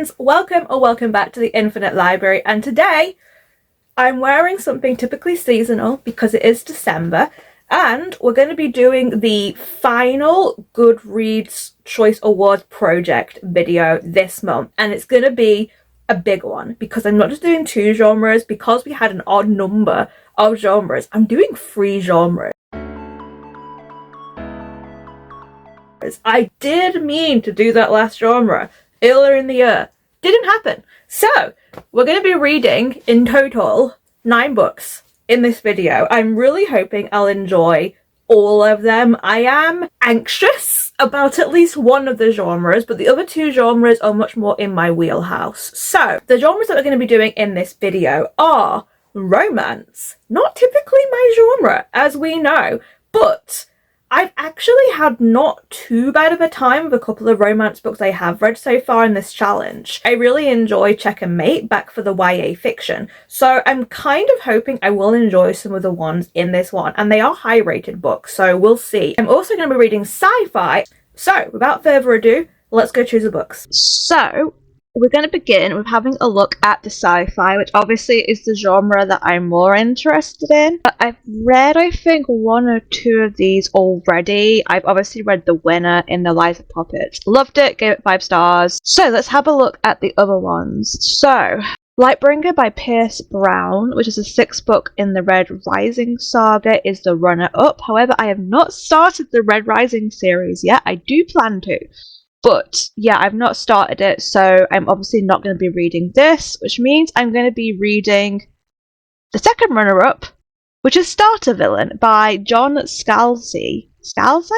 friends, welcome back to the Infinite Library, and today I'm wearing something typically seasonal because it is December, and we're going to be doing the final Goodreads Choice Awards project video this month, and it's going to be a big one because I'm not just doing 2 genres. Because we had an odd number of genres, I'm doing 3 genres. I did mean to do that last genre earlier in the year. Didn't happen. So, we're going to be reading, in total, 9 books in this video. I'm really hoping I'll enjoy all of them. I am anxious about at least one of the genres, but the other 2 genres are much more in my wheelhouse. So, the genres that we're going to be doing in this video are romance. Not typically my genre, as we know, but I've actually had not too bad of a time with a couple of romance books I have read so far in this challenge. I really enjoy Check and Mate, back for the YA fiction, so I'm kind of hoping I will enjoy some of the ones in this one, and they are high rated books, so we'll see. I'm also going to be reading Sci-Fi, so without further ado, let's go choose the books. So, we're going to begin with having a look at the sci-fi, which obviously is the genre that I'm more interested in. But I've read, I think, 1 or 2 of these already. I've obviously read The Winner in the Lies of Puppets. Loved it, gave it 5 stars. So let's have a look at the other ones. So, Lightbringer by Pierce Brown, which is the 6th book in the Red Rising saga, is the runner-up. However, I have not started the Red Rising series yet. I do plan to. But yeah, I've not started it, so I'm obviously not going to be reading this, which means I'm going to be reading the second runner-up, which is Starter Villain by John Scalzi. Scalzi?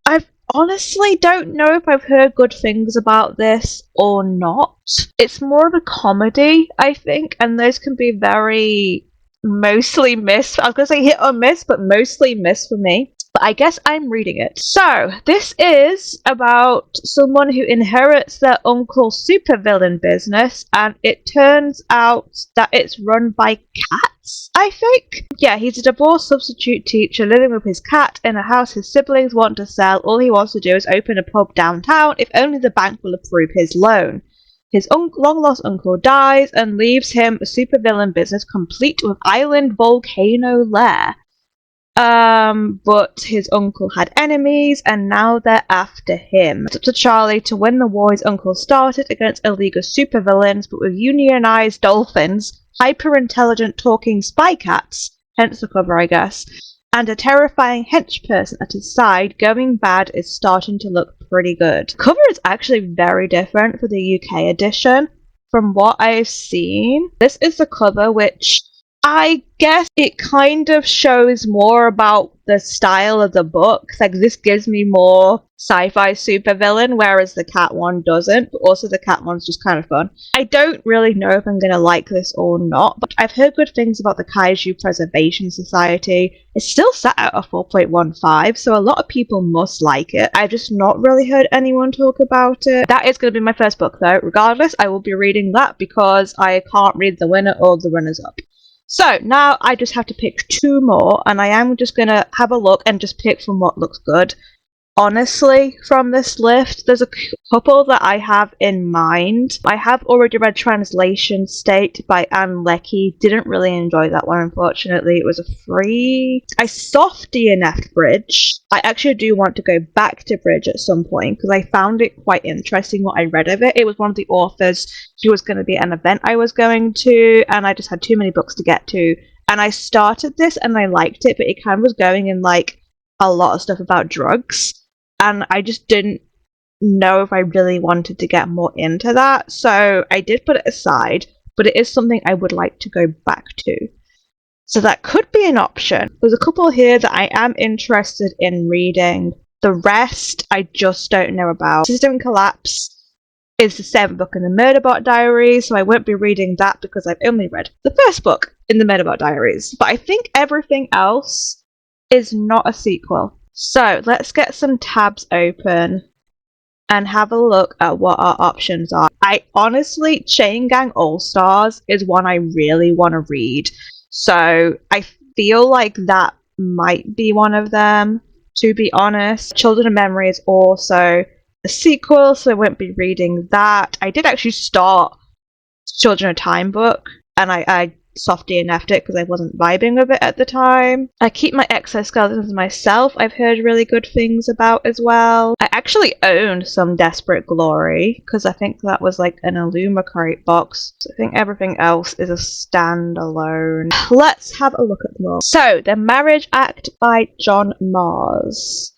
I honestly don't know if I've heard good things about this or not. It's more of a comedy, I think, and those can be very mostly miss. I was going to say hit or miss, but mostly miss for me. But I guess I'm reading it. So, this is about someone who inherits their uncle's supervillain business, and it turns out that it's run by cats, I think? Yeah, he's a divorced substitute teacher living with his cat in a house his siblings want to sell. All he wants to do is open a pub downtown if only the bank will approve his loan. His long-lost uncle dies and leaves him a supervillain business complete with island volcano lair. But his uncle had enemies, and now they're after him. It's up to Charlie to win the war his uncle started against a league of supervillains, but with unionized dolphins, hyper-intelligent talking spy cats, hence the cover, I guess, and a terrifying henchperson at his side, Going Bad is starting to look pretty good. The cover is actually very different for the UK edition from what I've seen. This is the cover, which I guess it kind of shows more about the style of the book. Like, this gives me more sci-fi supervillain, whereas the cat one doesn't. But also the cat one's just kind of fun. I don't really know if I'm going to like this or not, but I've heard good things about the Kaiju Preservation Society. It's still set at a 4.15, so a lot of people must like it. I've just not really heard anyone talk about it. That is going to be my first book, though. Regardless, I will be reading that because I can't read The Winner or the runners-up. So, now I just have to pick 2 more, and I am just going to have a look and just pick from what looks good. Honestly, from this list, there's a couple that I have in mind. I have already read Translation State by Anne Leckie. Didn't really enjoy that one, unfortunately. It was a free. I soft DNF'd Bridge. I actually do want to go back to Bridge at some point because I found it quite interesting what I read of it. It was one of the authors who was going to be at an event I was going to, and I just had too many books to get to. And I started this and I liked it, but it kind of was going in like a lot of stuff about drugs. And I just didn't know if I really wanted to get more into that. So I did put it aside, but it is something I would like to go back to. So that could be an option. There's a couple here that I am interested in reading. The rest, I just don't know about. System Collapse is the 7th book in the Murderbot Diaries, so I won't be reading that because I've only read the first book in the Murderbot Diaries. But I think everything else is not a sequel. So, let's get some tabs open and have a look at what our options are. I honestly, Chain Gang All-Stars is one I really want to read. So, I feel like that might be one of them, to be honest. Children of Memory is also a sequel, so I won't be reading that. I did actually start Children of Time book, and I soft DNF'd it because I wasn't vibing with it at the time. I keep my exoskeletons myself, I've heard really good things about as well. I actually owned some Desperate Glory because I think that was like an Illumicrate box. So I think everything else is a standalone. Let's have a look at them all. So, The Marriage Act by John Mars.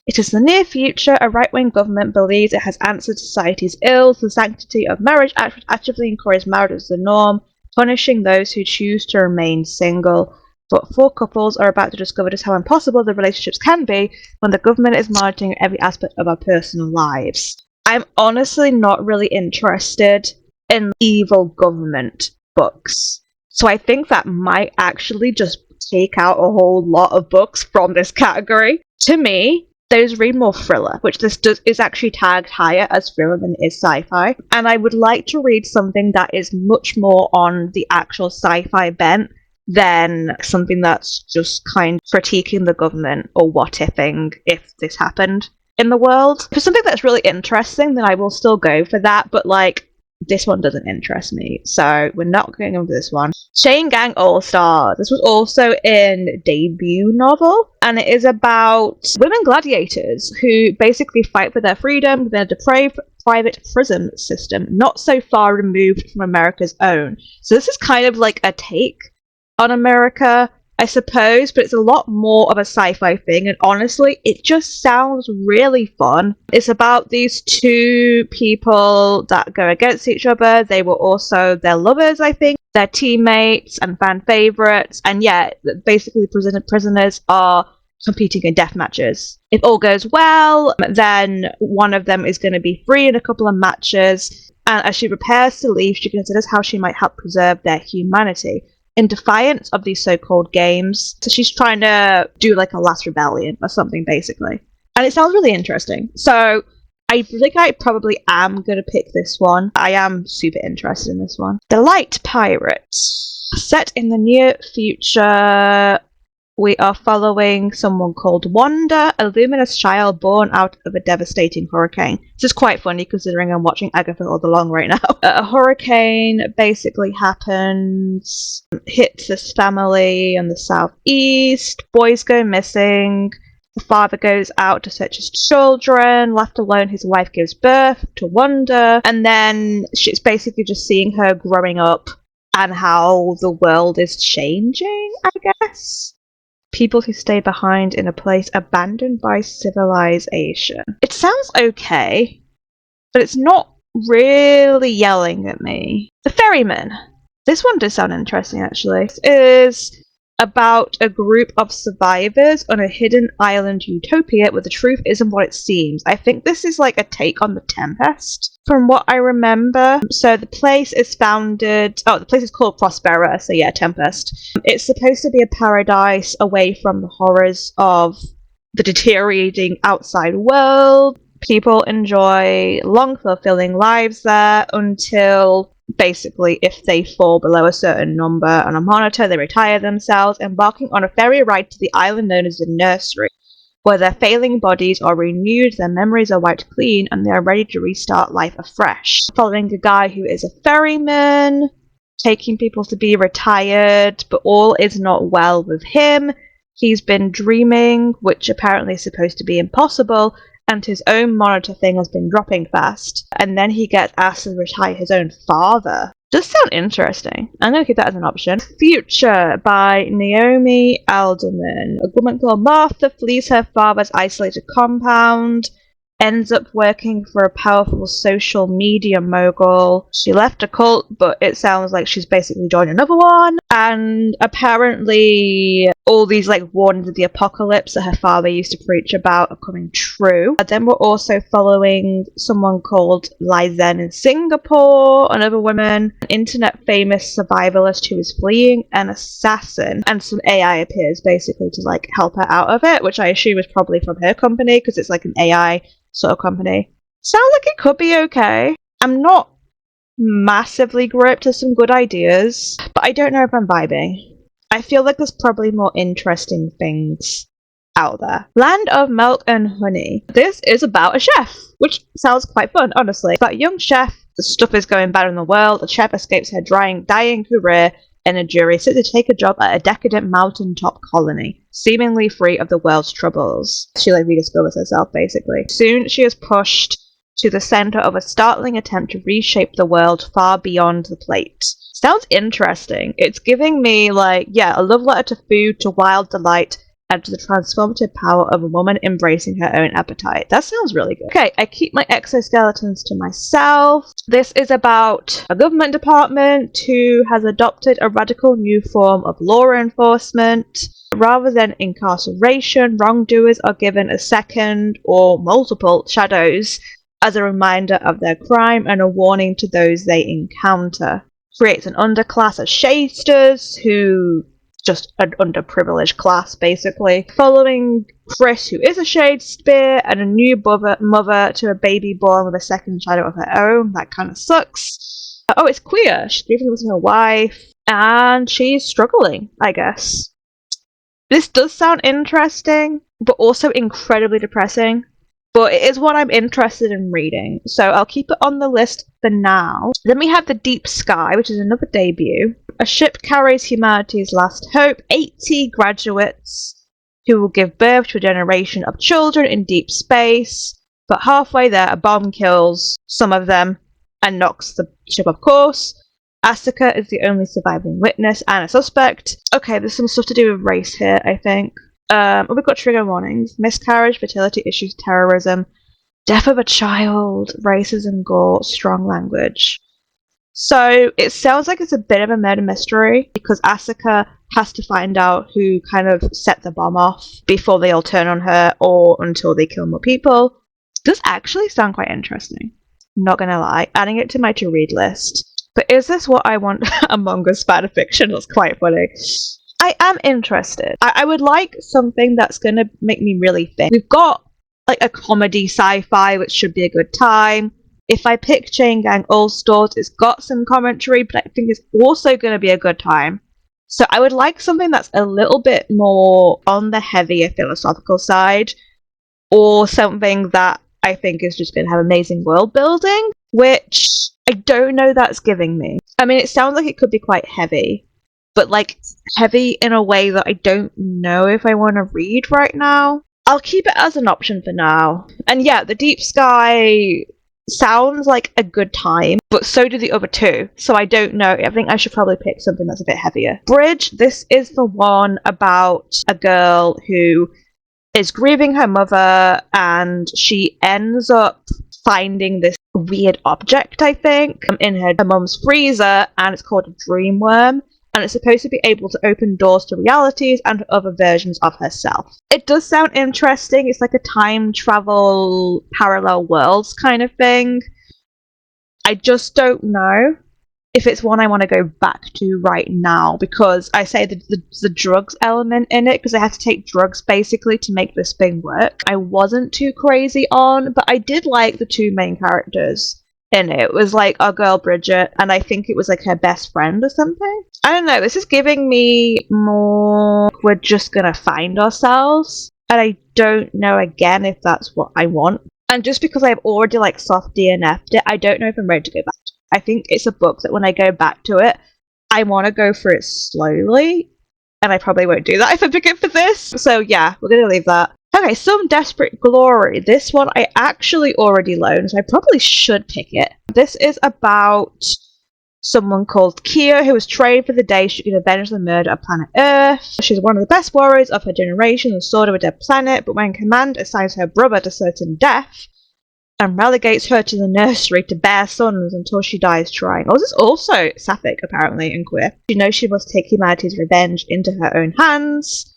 It is the near future. A right-wing government believes it has answered society's ills. The sanctity of marriage actively encourages marriage as the norm, punishing those who choose to remain single. But four couples are about to discover just how impossible the relationships can be when the government is monitoring every aspect of our personal lives. I'm honestly not really interested in evil government books. So I think that might actually just take out a whole lot of books from this category. To me, those read more thriller, which is actually tagged higher as thriller than it is sci-fi. And I would like to read something that is much more on the actual sci-fi bent than something that's just kind of critiquing the government or what-ifing if this happened in the world. For something that's really interesting, then I will still go for that, but like, this one doesn't interest me, so we're not going over this one. Chain Gang All-Stars. This was also in debut novel, and it is about women gladiators who basically fight for their freedom within a depraved private prison system not so far removed from America's own. So this is kind of like a take on America, I suppose, but it's a lot more of a sci-fi thing, and honestly, it just sounds really fun. It's about these two people that go against each other. They were also their lovers, I think, their teammates and fan favourites, and yeah, basically prisoners are competing in death matches. If all goes well, then one of them is going to be free in a couple of matches, and as she prepares to leave, she considers how she might help preserve their humanity in defiance of these so-called games. So she's trying to do like a last rebellion or something, basically. And it sounds really interesting. So I think I probably am going to pick this one. I am super interested in this one. The Light Pirates. Set in the near future, we are following someone called Wanda, a luminous child born out of a devastating hurricane. This is quite funny considering I'm watching Agatha all along right now. A hurricane basically happens, hits this family in the southeast, boys go missing, the father goes out to search his children, left alone his wife gives birth to Wanda, and then it's basically just seeing her growing up and how the world is changing, I guess. People who stay behind in a place abandoned by civilization. It sounds okay, but it's not really yelling at me. The Ferryman. This one does sound interesting, actually. This is about a group of survivors on a hidden island utopia where the truth isn't what it seems. I think this is like a take on The Tempest, from what I remember. So the place is the place is called Prospera, so yeah, Tempest. It's supposed to be a paradise away from the horrors of the deteriorating outside world. People enjoy long, fulfilling lives there until basically if they fall below a certain number on a monitor, they retire themselves, embarking on a ferry ride to the island known as the Nursery, where their failing bodies are renewed, their memories are wiped clean, and they are ready to restart life afresh. Following a guy who is a ferryman, taking people to be retired, but all is not well with him. He's been dreaming, which apparently is supposed to be impossible, and his own monitor thing has been dropping fast, and then he gets asked to retire his own father. Does sound interesting. I'm going to keep that as an option. Future by Naomi Alderman. A woman called Martha flees her father's isolated compound, ends up working for a powerful social media mogul. She left a cult, but it sounds like she's basically joined another one. And apparently all these like warnings of the apocalypse that her father used to preach about are coming true. Then we're also following someone called Lizen in Singapore, another woman, an internet famous survivalist who is fleeing an assassin, and some AI appears basically to like help her out of it, which I assume is probably from her company because it's like an AI sort of company. Sounds like it could be okay. I'm not massively gripped to some good ideas, but I don't know if I'm vibing. I feel like there's probably more interesting things out there. Land of Milk and Honey. This is about a chef, which sounds quite fun, honestly. About a young chef, the stuff is going bad in the world, the chef escapes her dying career in a jury set to take a job at a decadent mountaintop colony, seemingly free of the world's troubles. She rediscovers herself, basically. Soon she is pushed to the center of a startling attempt to reshape the world far beyond the plate. Sounds interesting. It's giving me, a love letter to food, to wild delight, and to the transformative power of a woman embracing her own appetite. That sounds really good. Okay, I keep my exoskeletons to myself. This is about a government department who has adopted a radical new form of law enforcement. Rather than incarceration, wrongdoers are given a second or multiple shadows as a reminder of their crime and a warning to those they encounter. Creates an underclass of shadesters who just an underprivileged class, basically. Following Chris, who is a shadespear, and a new mother to a baby born with a second shadow of her own. That kind of sucks. Oh, it's queer. She's grieving with her wife, and she's struggling, I guess. This does sound interesting, but also incredibly depressing. But it is what I'm interested in reading, so I'll keep it on the list for now. Then we have The Deep Sky, which is another debut. A ship carries humanity's last hope, 80 graduates who will give birth to a generation of children in deep space. But halfway there, a bomb kills some of them and knocks the ship off course. Asuka is the only surviving witness and a suspect. Okay, there's some stuff to do with race here, I think. We've got trigger warnings: miscarriage, fertility issues, terrorism, death of a child, racism, gore, strong language. So it sounds like it's a bit of a murder mystery because Asuka has to find out who kind of set the bomb off before they all turn on her or until they kill more people. Does actually sound quite interesting. Not gonna lie, adding it to my to-read list. But is this what I want among us fan fiction? That's quite funny. I am interested. I would like something that's going to make me really think. We've got a comedy sci-fi, which should be a good time. If I pick Chain Gang All-Stars, it's got some commentary, but I think it's also going to be a good time. So I would like something that's a little bit more on the heavier philosophical side, or something that I think is just going to have amazing world building, which I don't know that's giving me. I mean, it sounds like it could be quite heavy, but heavy in a way that I don't know if I want to read right now. I'll keep it as an option for now. And yeah, The Deep Sky sounds like a good time, but so do the other two. So I don't know. I think I should probably pick something that's a bit heavier. Bridge, this is the one about a girl who is grieving her mother, and she ends up finding this weird object, I think, in her mum's freezer, and it's called a dream worm. And it's supposed to be able to open doors to realities and to other versions of herself. It does sound interesting. It's like a time travel parallel worlds kind of thing. I just don't know if it's one I want to go back to right now, because I say the drugs element in it, because I had to take drugs basically to make this thing work. I wasn't too crazy on, but I did like the two main characters in it. It was our girl Bridget, and I think it was her best friend or something. I don't know, this is giving me more we're just gonna find ourselves, and I don't know again if that's what I want. And just because I've already soft DNF'd it, I don't know if I'm ready to go back to it. I think it's a book that when I go back to it, I want to go through it slowly, and I probably won't do that if I pick it for this. So yeah, we're gonna leave that. Okay, Some Desperate Glory. This one I actually already loaned, so I probably should pick it. This is about someone called Kia who was trained for the day she could avenge the murder of planet Earth. She's one of the best warriors of her generation, the sword of a dead planet, but when command assigns her brother to certain death and relegates her to the nursery to bear sons until she dies trying. Oh, this is also sapphic, apparently, and queer. She knows she must take humanity's revenge into her own hands.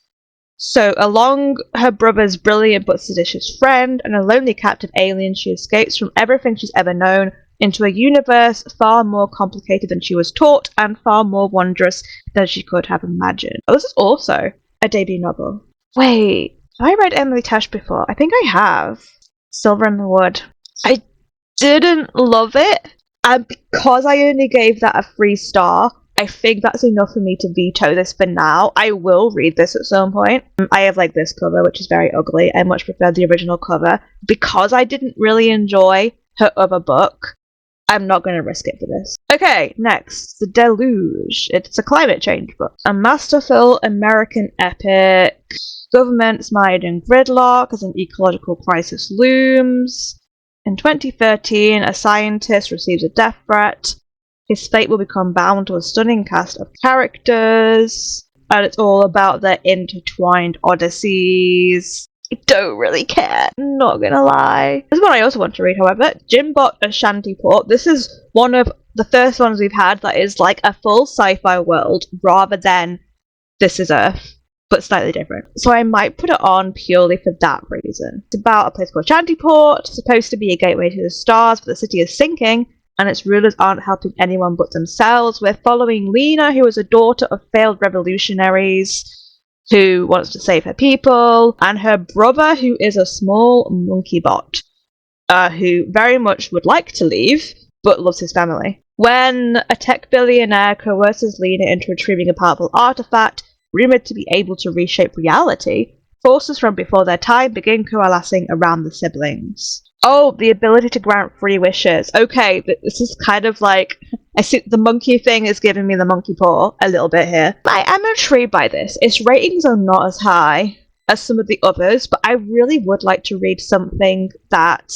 So, along her brother's brilliant but seditious friend and a lonely captive alien, she escapes from everything she's ever known into a universe far more complicated than she was taught and far more wondrous than she could have imagined. Oh, this is also a debut novel. Wait, have I read Emily Tash before? I think I have. Silver in the Wood. I didn't love it, and because I only gave that a 3 star, I think that's enough for me to veto this for now. I will read this at some point. I have like this cover, which is very ugly. I much prefer the original cover. Because I didn't really enjoy her other book, I'm not going to risk it for this. Okay, next, The Deluge. It's a climate change book. A masterful American epic. Governments mired in gridlock as an ecological crisis looms. In 2013, a scientist receives a death threat. His fate will become bound to a stunning cast of characters, and it's all about their intertwined odysseys. I don't really care, not gonna lie. This is one I also want to read, however. Jimbot Ashantiport. This is one of the first ones we've had that is like a full sci-fi world rather than This Is Earth, but slightly different. So I might put it on purely for that reason. It's about a place called Shantiport, supposed to be a gateway to the stars, but the city is sinking, and its rulers aren't helping anyone but themselves. We're following Lena, who is a daughter of failed revolutionaries, who wants to save her people, and her brother, who is a small monkey bot, who very much would like to leave, but loves his family. When a tech billionaire coerces Lena into retrieving a powerful artifact, rumored to be able to reshape reality, forces from before their time begin coalescing around the siblings. Oh, the ability to grant free wishes. Okay, this is kind of like... I see the monkey thing is giving me the monkey paw a little bit here. I am intrigued by this. Its ratings are not as high as some of the others, but I really would like to read something that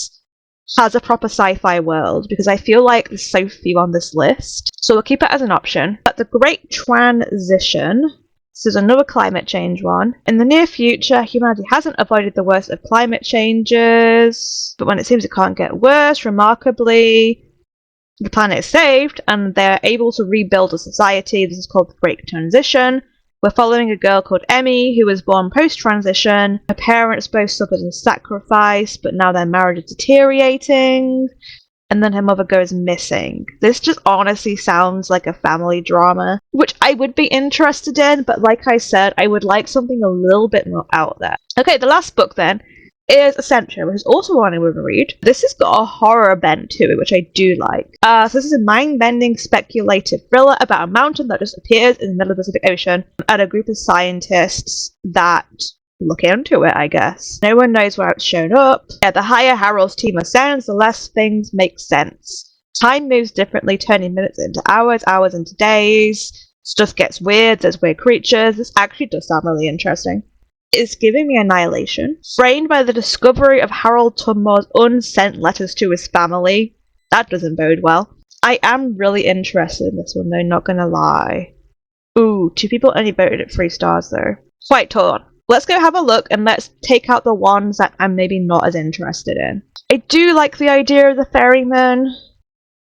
has a proper sci-fi world, because I feel like there's so few on this list. So we'll keep it as an option. But The Great Transition... This is another climate change one. In the near future, humanity hasn't avoided the worst of climate changes, but when it seems it can't get worse, remarkably, the planet is saved, and they're able to rebuild a society. This is called The Great Transition. We're following a girl called Emmy, who was born post-transition. Her parents both suffered a sacrifice, but now their marriage is deteriorating. And then her mother goes missing. This just honestly sounds like a family drama, which I would be interested in, but like I said, I would like something a little bit more out there. Okay, the last book then is Ascension, which is also one I want to read. This has got a horror bent to it, which I do like. So this is a mind-bending speculative thriller about a mountain that just appears in the middle of the Pacific Ocean and a group of scientists that look into it, I guess. No one knows where it's shown up. The higher Harold's team ascends, the less things make sense. Time moves differently, turning minutes into hours, hours into days. Stuff gets weird, there's weird creatures. This actually does sound really interesting. It's giving me Annihilation. Framed by the discovery of Harold Tudmore's unsent letters to his family. That doesn't bode well. I am really interested in this one though, not gonna lie. Ooh, 2 people only voted at 3 stars though. Quite torn. Let's go have a look and let's take out the ones that I'm maybe not as interested in. I do like the idea of the ferryman,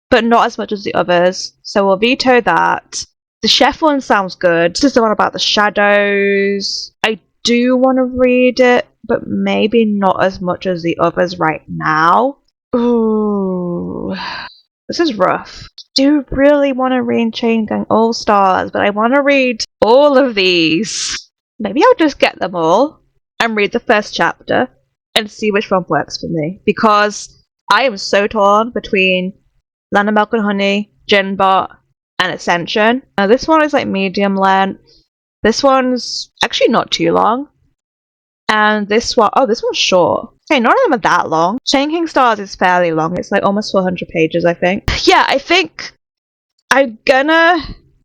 but not as much as the others, so we'll veto that. The chef one sounds good. This is the one about the shadows. I do want to read it, but maybe not as much as the others right now. Ooh, this is rough. I do really want to read Chain Gang All Stars, but I want to read all of these. Maybe I'll just get them all and read the first chapter and see which one works for me. Because I am so torn between Land of Milk and Honey, Ginbot, and Ascension. Now this one is like medium length. This one's actually not too long. And this one, oh, this one's short. Okay, none of them are that long. Chain King Stars is fairly long. It's like almost 400 pages, I think. Yeah, I think I'm gonna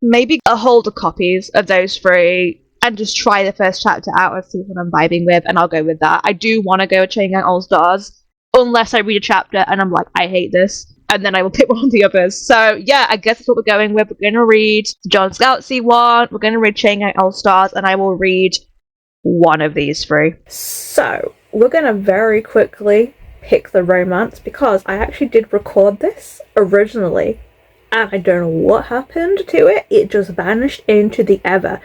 maybe hold the copies of those 3 and just try the first chapter out and see what I'm vibing with, and I'll go with that. I do want to go with Chain Gang All Stars, unless I read a chapter and I'm like, I hate this, and then I will pick one of the others. So yeah, I guess that's what we're going with. We're going to read the John Scoutsy one, we're going to read Chain Gang All Stars, and I will read one of these 3. So, we're going to very quickly pick the romance, because I actually did record this originally, and I don't know what happened to it. It just vanished into the ether.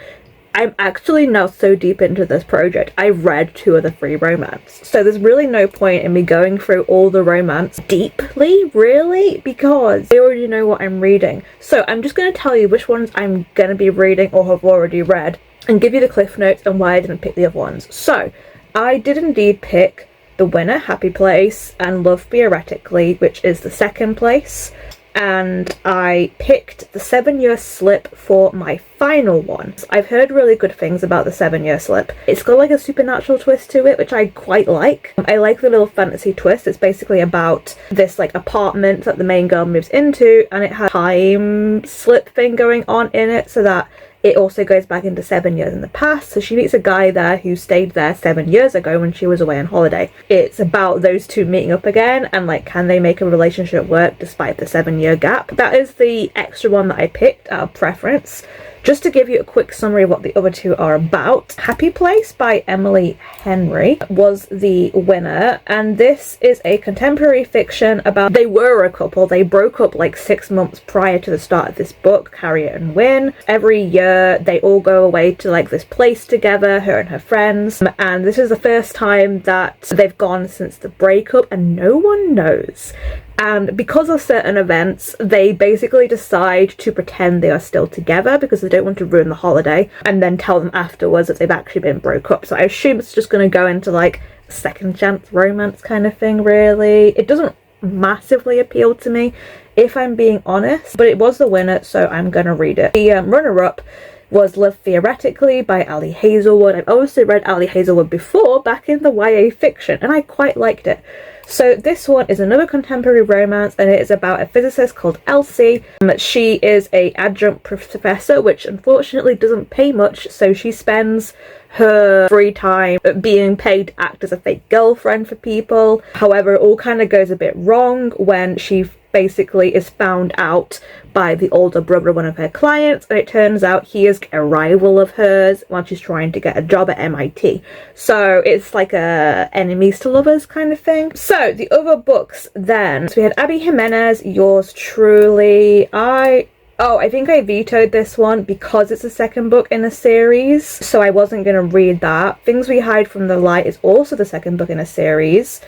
I'm actually now so deep into this project, I've read 2 of the 3 romance. So there's really no point in me going through all the romance deeply, really, because I already know what I'm reading. So I'm just going to tell you which ones I'm going to be reading or have already read, and give you the cliff notes and why I didn't pick the other ones. So, I did indeed pick the winner, Happy Place, and Love Theoretically, which is the 2nd place. and I picked the 7-Year Slip for my final one. I've heard really good things about the 7-Year Slip. It's got like a supernatural twist to it, which I quite like. I like the little fantasy twist. It's basically about this like apartment that the main girl moves into, and it has a time slip thing going on in it, so that it also goes back into 7 years in the past. So she meets a guy there who stayed there 7 years ago when she was away on holiday. It's about those two meeting up again, and like, can they make a relationship work despite the 7-year gap? That is the extra one that I picked out of preference. Just to give you a quick summary of what the other two are about, Happy Place by Emily Henry was the winner, and this is a contemporary fiction about, they were a couple, they broke up like 6 months prior to the start of this book, Harriet and Wynne. Every year they all go away to like this place together, her and her friends, and this is the first time that they've gone since the breakup, and no one knows. And because of certain events, they basically decide to pretend they are still together because they don't want to ruin the holiday, and then tell them afterwards that they've actually been broke up. So I assume it's just going to go into like second chance romance kind of thing, really. It doesn't massively appeal to me, if I'm being honest, but it was the winner, so I'm going to read it. The runner-up was Live Theoretically by Ali Hazelwood. I've also read Ali Hazelwood before, back in the YA fiction, and I quite liked it. So this one is another contemporary romance, and it is about a physicist called Elsie. She is a adjunct professor, which unfortunately doesn't pay much, so she spends her free time being paid to act as a fake girlfriend for people. However, it all kind of goes a bit wrong when she basically is found out by the older brother of one of her clients, and it turns out he is a rival of hers while she's trying to get a job at MIT. So it's like a enemies to lovers kind of thing. So the other books then, so we had Abby Jimenez, Yours Truly. I think I vetoed this one because it's the second book in a series, so I wasn't going to read that. Things We Hide from the Light is also the second book in a series.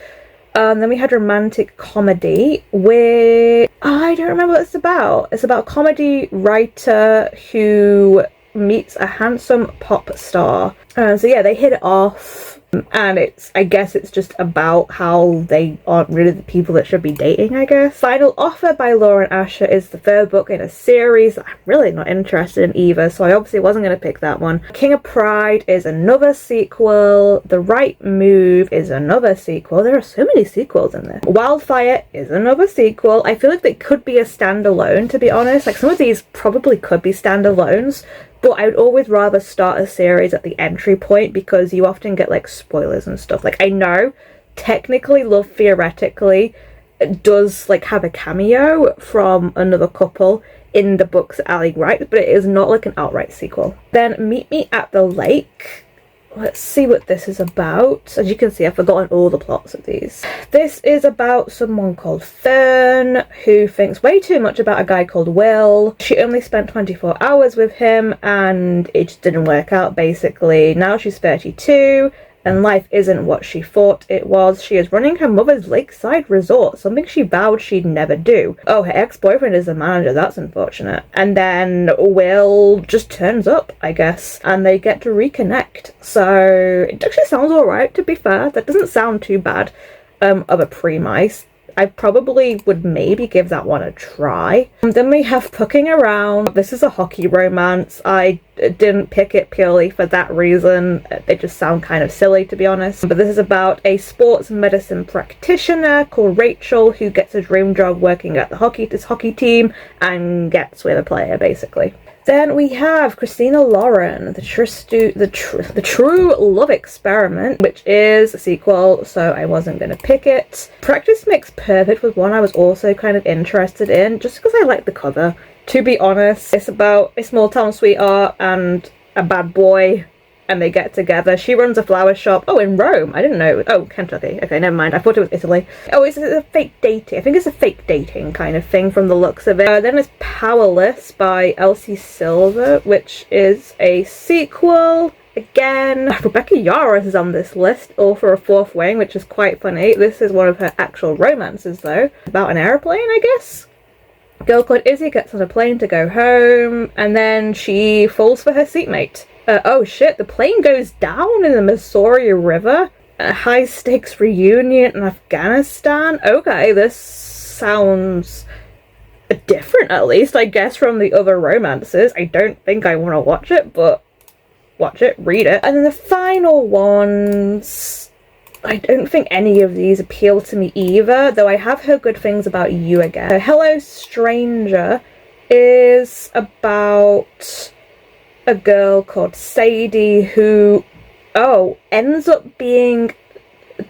Then we had Romantic Comedy, where I don't remember what it's about. It's about a comedy writer who meets a handsome pop star. So yeah, they hit it off. And I guess it's just about how they aren't really the people that should be dating, I guess. Final Offer by Lauren Asher is the third book in a series that I'm really not interested in either, so I obviously wasn't going to pick that one. King of Pride is another sequel. The Right Move is another sequel. There are so many sequels in there. Wildfire is another sequel. I feel like they could be a standalone, to be honest. Like, some of these probably could be standalones, but I would always rather start a series at the entry point because you often get like spoilers and stuff. Like, I know technically Love Theoretically does like have a cameo from another couple in the books that Ali writes, but it is not like an outright sequel. Then Meet Me at the Lake. Let's see what this is about. As you can see, I've forgotten all the plots of these. This is about someone called Fern who thinks way too much about a guy called Will. She only spent 24 hours with him and it just didn't work out, basically. Now she's 32 and life isn't what she thought it was. She is running her mother's lakeside resort, something she vowed she'd never do. Oh, her ex-boyfriend is the manager, that's unfortunate. And then Will just turns up, I guess, and they get to reconnect. So it actually sounds alright, to be fair. That doesn't sound too bad of a premise. I probably would maybe give that one a try. And then we have Pucking Around. This is a hockey romance. I didn't pick it purely for that reason. They just sound kind of silly, to be honest. But this is about a sports medicine practitioner called Rachel who gets a dream job working at this hockey team and gets with a player, basically. Then we have Christina Lauren, the True Love Experiment, which is a sequel, so I wasn't going to pick it. Practice Makes Perfect was one I was also kind of interested in, just because I like the cover. To be honest, it's about a small town sweetheart and a bad boy, and they get together. She runs a flower shop. Oh, in Rome. I didn't know. Oh, Kentucky. Okay, never mind. I thought it was Italy. Oh, it's a fake dating. I think it's a fake dating kind of thing from the looks of it. Then there's Powerless by Elsie Silver, which is a sequel. Again, Rebecca Yarros is on this list, all for a fourth wing, which is quite funny. This is one of her actual romances, though. About an airplane, I guess? A girl called Izzy gets on a plane to go home, and then she falls for her seatmate. Oh shit, the plane goes down in the Missouri River. A high-stakes reunion in Afghanistan. Okay, this sounds different, at least, I guess, from the other romances. I don't think I want to watch it, but watch it, read it. And then the final ones, I don't think any of these appeal to me either, though I have heard good things about You Again. So Hello Stranger is about a girl called Sadie who, ends up being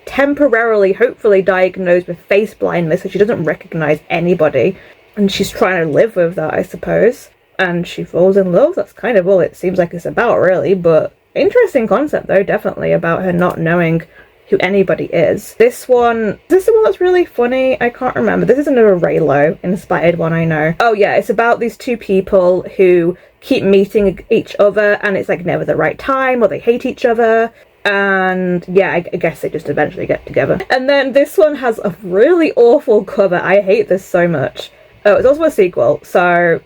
temporarily, hopefully, diagnosed with face blindness, so she doesn't recognize anybody, and she's trying to live with that, I suppose. And she falls in love. That's kind of all it seems like it's about, really. But interesting concept, though, definitely, about her not knowing who anybody is. This one that's really funny. I can't remember. This is another Raylo inspired one, I know. Oh yeah, it's about these two people who keep meeting each other, and it's like never the right time, or they hate each other. And yeah, I guess they just eventually get together. And then this one has a really awful cover. I hate this so much. Oh, it's also a sequel, so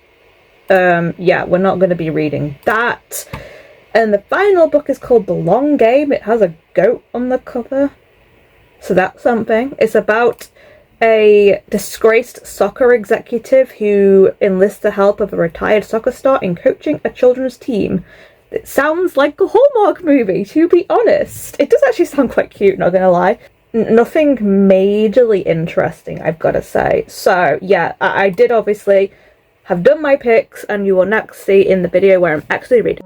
yeah, we're not going to be reading that. And the final book is called The Long Game. It has a goat on the cover, so that's something. It's about a disgraced soccer executive who enlists the help of a retired soccer star in coaching a children's team. It sounds like a Hallmark movie, to be honest. It does actually sound quite cute, not gonna lie. Nothing majorly interesting, I've got to say. So yeah, I did obviously have done my picks, and you will next see in the video where I'm actually reading.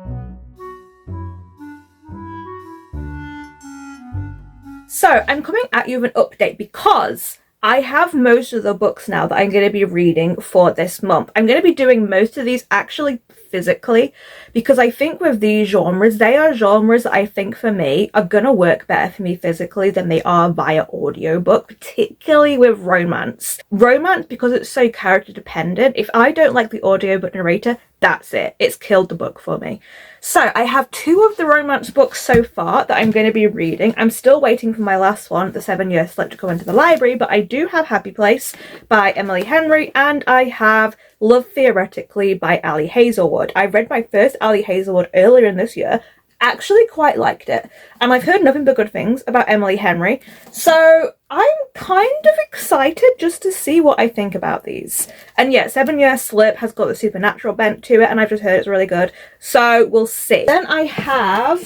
So I'm coming at you with an update because I have most of the books now that I'm going to be reading for this month. I'm going to be doing most of these actually physically, because I think with these genres, they are genres that I think for me are going to work better for me physically than they are via audiobook, particularly with romance. Romance, because it's so character dependent, if I don't like the audiobook narrator, that's it. It's killed the book for me. So I have 2 of the romance books so far that I'm going to be reading. I'm still waiting for my last one, The 7-Year Slip, to go into the library, but I do have Happy Place by Emily Henry, and I have Love Theoretically by Ali Hazelwood. I read my first Ali Hazelwood earlier in this year, actually quite liked it, and I've heard nothing but good things about Emily Henry, so I'm kind of excited just to see what I think about these. And yeah, 7-Year Slip has got the supernatural bent to it, and I've just heard it's really good, so we'll see. Then I have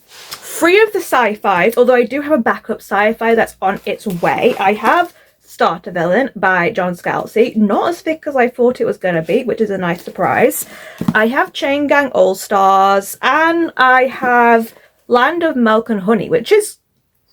3 of the sci-fis, although I do have a backup sci-fi that's on its way. I have Starter Villain by John Scalzi, not as thick as I thought it was going to be, which is a nice surprise. I have Chain Gang All Stars, and I have Land of Milk and Honey, which is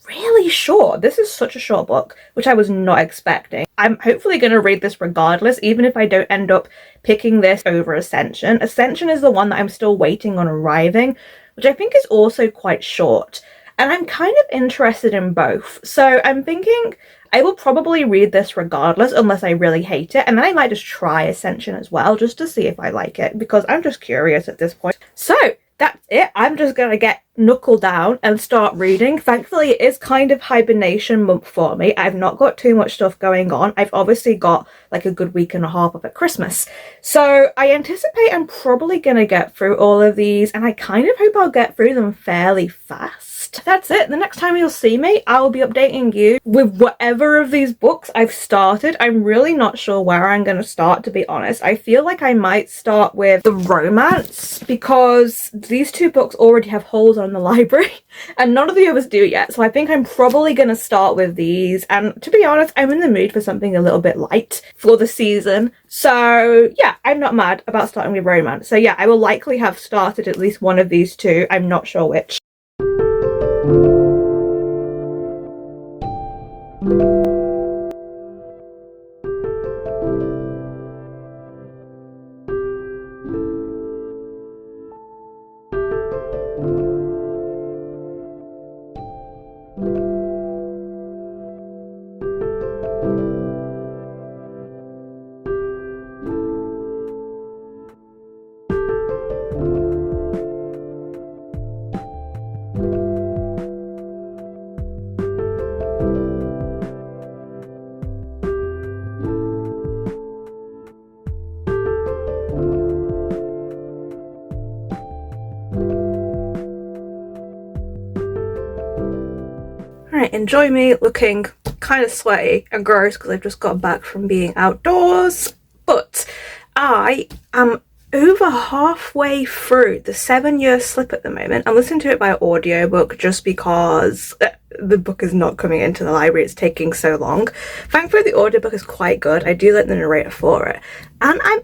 really short. This is such a short book, which I was not expecting. I'm hopefully going to read this regardless, even if I don't end up picking this over Ascension. Ascension is the one that I'm still waiting on arriving, which I think is also quite short. And I'm kind of interested in both. So I'm thinking I will probably read this regardless, unless I really hate it. And then I might just try Ascension as well, just to see if I like it, because I'm just curious at this point. So that's it. I'm just going to get knuckled down and start reading. Thankfully, it is kind of hibernation month for me. I've not got too much stuff going on. I've obviously got like a good week and a half up at Christmas. So I anticipate I'm probably going to get through all of these, and I kind of hope I'll get through them fairly fast. That's it. The next time you'll see me, I will be updating you with whatever of these books I've started. I'm really not sure where I'm going to start, to be honest. I feel like I might start with the romance, because these 2 books already have holes on the library and none of the others do yet, so I think I'm probably going to start with these. And to be honest, I'm in the mood for something a little bit light for the season, so yeah, I'm not mad about starting with romance. So yeah, I will likely have started at least one of these 2. I'm not sure which. Alright, enjoy me looking kind of sweaty and gross because I've just got back from being outdoors, But I am over halfway through the 7-year slip at the moment. I'm listening to it by audiobook just because the book is not coming into the library. It's taking so long. Thankfully, the audiobook is quite good. I do like the narrator for it. And I'm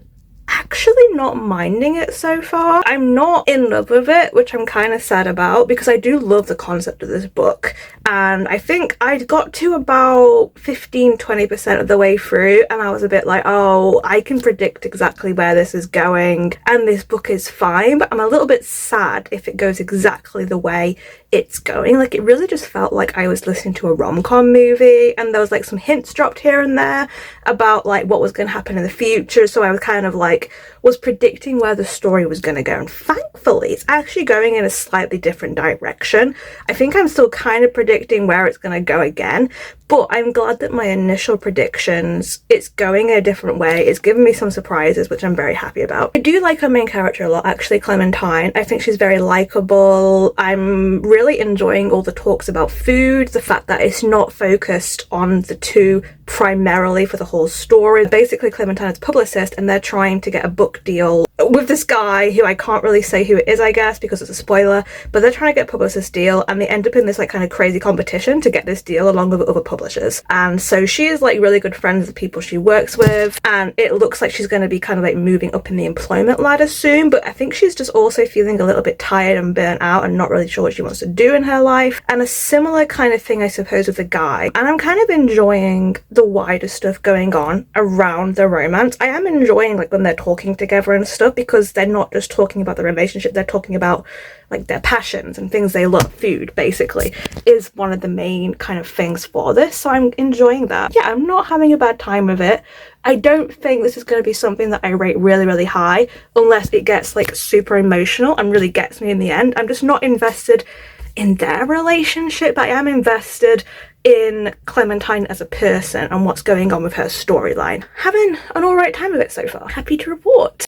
actually not minding it so far. I'm not in love with it, which I'm kind of sad about because I do love the concept of this book. And I think I got to about 15-20% of the way through and I was a bit like, oh, I can predict exactly where this is going and this book is fine, but I'm a little bit sad if it goes exactly the way it's going. Like, it really just felt like I was listening to a rom-com movie and there was like some hints dropped here and there about like what was going to happen in the future, so I was kind of like was predicting where the story was going to go, and thankfully it's actually going in a slightly different direction. I think I'm still kind of predicting where it's going to go again, but I'm glad that my initial predictions, it's going in a different way. It's given me some surprises, which I'm very happy about. I do like our main character a lot, actually, Clementine. I think she's very likable. I'm really enjoying all the talks about food, the fact that it's not focused on the two primarily for the whole story. Basically, Clementine is a publicist and they're trying to get a book deal with this guy who I can't really say who it is, I guess, because it's a spoiler, but they're trying to get a publicist deal and they end up in this like kind of crazy competition to get this deal along with other publishers. And so she is like really good friends with the people she works with, and it looks like she's going to be kind of like moving up in the employment ladder soon, but I think she's just also feeling a little bit tired and burnt out and not really sure what she wants to do in her life. And a similar kind of thing, I suppose, with the guy. And I'm kind of enjoying the wider stuff going on around the romance. I am enjoying like when they're talking together and stuff, because they're not just talking about the relationship, they're talking about like their passions and things they love. Food basically is one of the main kind of things for this, so I'm enjoying that. Yeah, I'm not having a bad time with it. I don't think this is going to be something that I rate really high unless it gets like super emotional and really gets me in the end. I'm just not invested in their relationship, but I am invested in Clementine as a person and what's going on with her storyline. Having an alright time with it so far. Happy to report.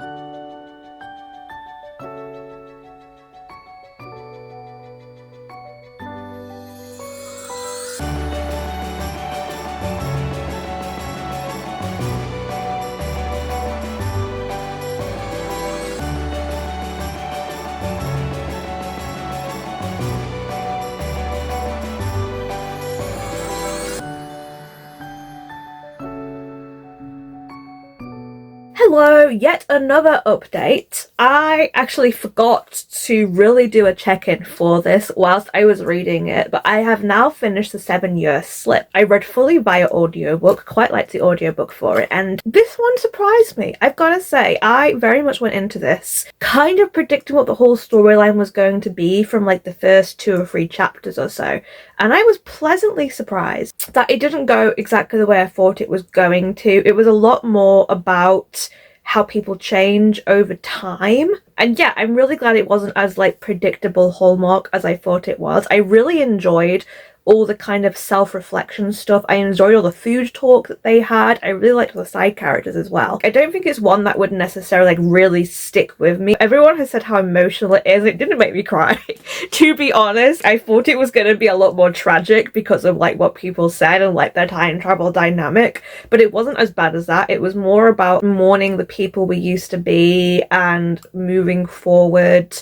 Hello, yet another update. I actually forgot to really do a check-in for this whilst I was reading it, but I have now finished the 7-year slip. I read fully via audiobook, quite liked the audiobook for it, and this one surprised me. I've got to say, I very much went into this kind of predicting what the whole storyline was going to be from like the first 2 or 3 chapters or so, and I was pleasantly surprised that it didn't go exactly the way I thought it was going to. It was a lot more about how people change over time. And yeah, I'm really glad it wasn't as like predictable Hallmark as I thought it was. I really enjoyed all the kind of self-reflection stuff. I enjoyed all the food talk that they had. I really liked all the side characters as well. I don't think it's one that would necessarily like really stick with me. Everyone has said how emotional it is. It didn't make me cry. To be honest, I thought it was going to be a lot more tragic because of like what people said and like their time travel dynamic, but it wasn't as bad as that. It was more about mourning the people we used to be and moving forward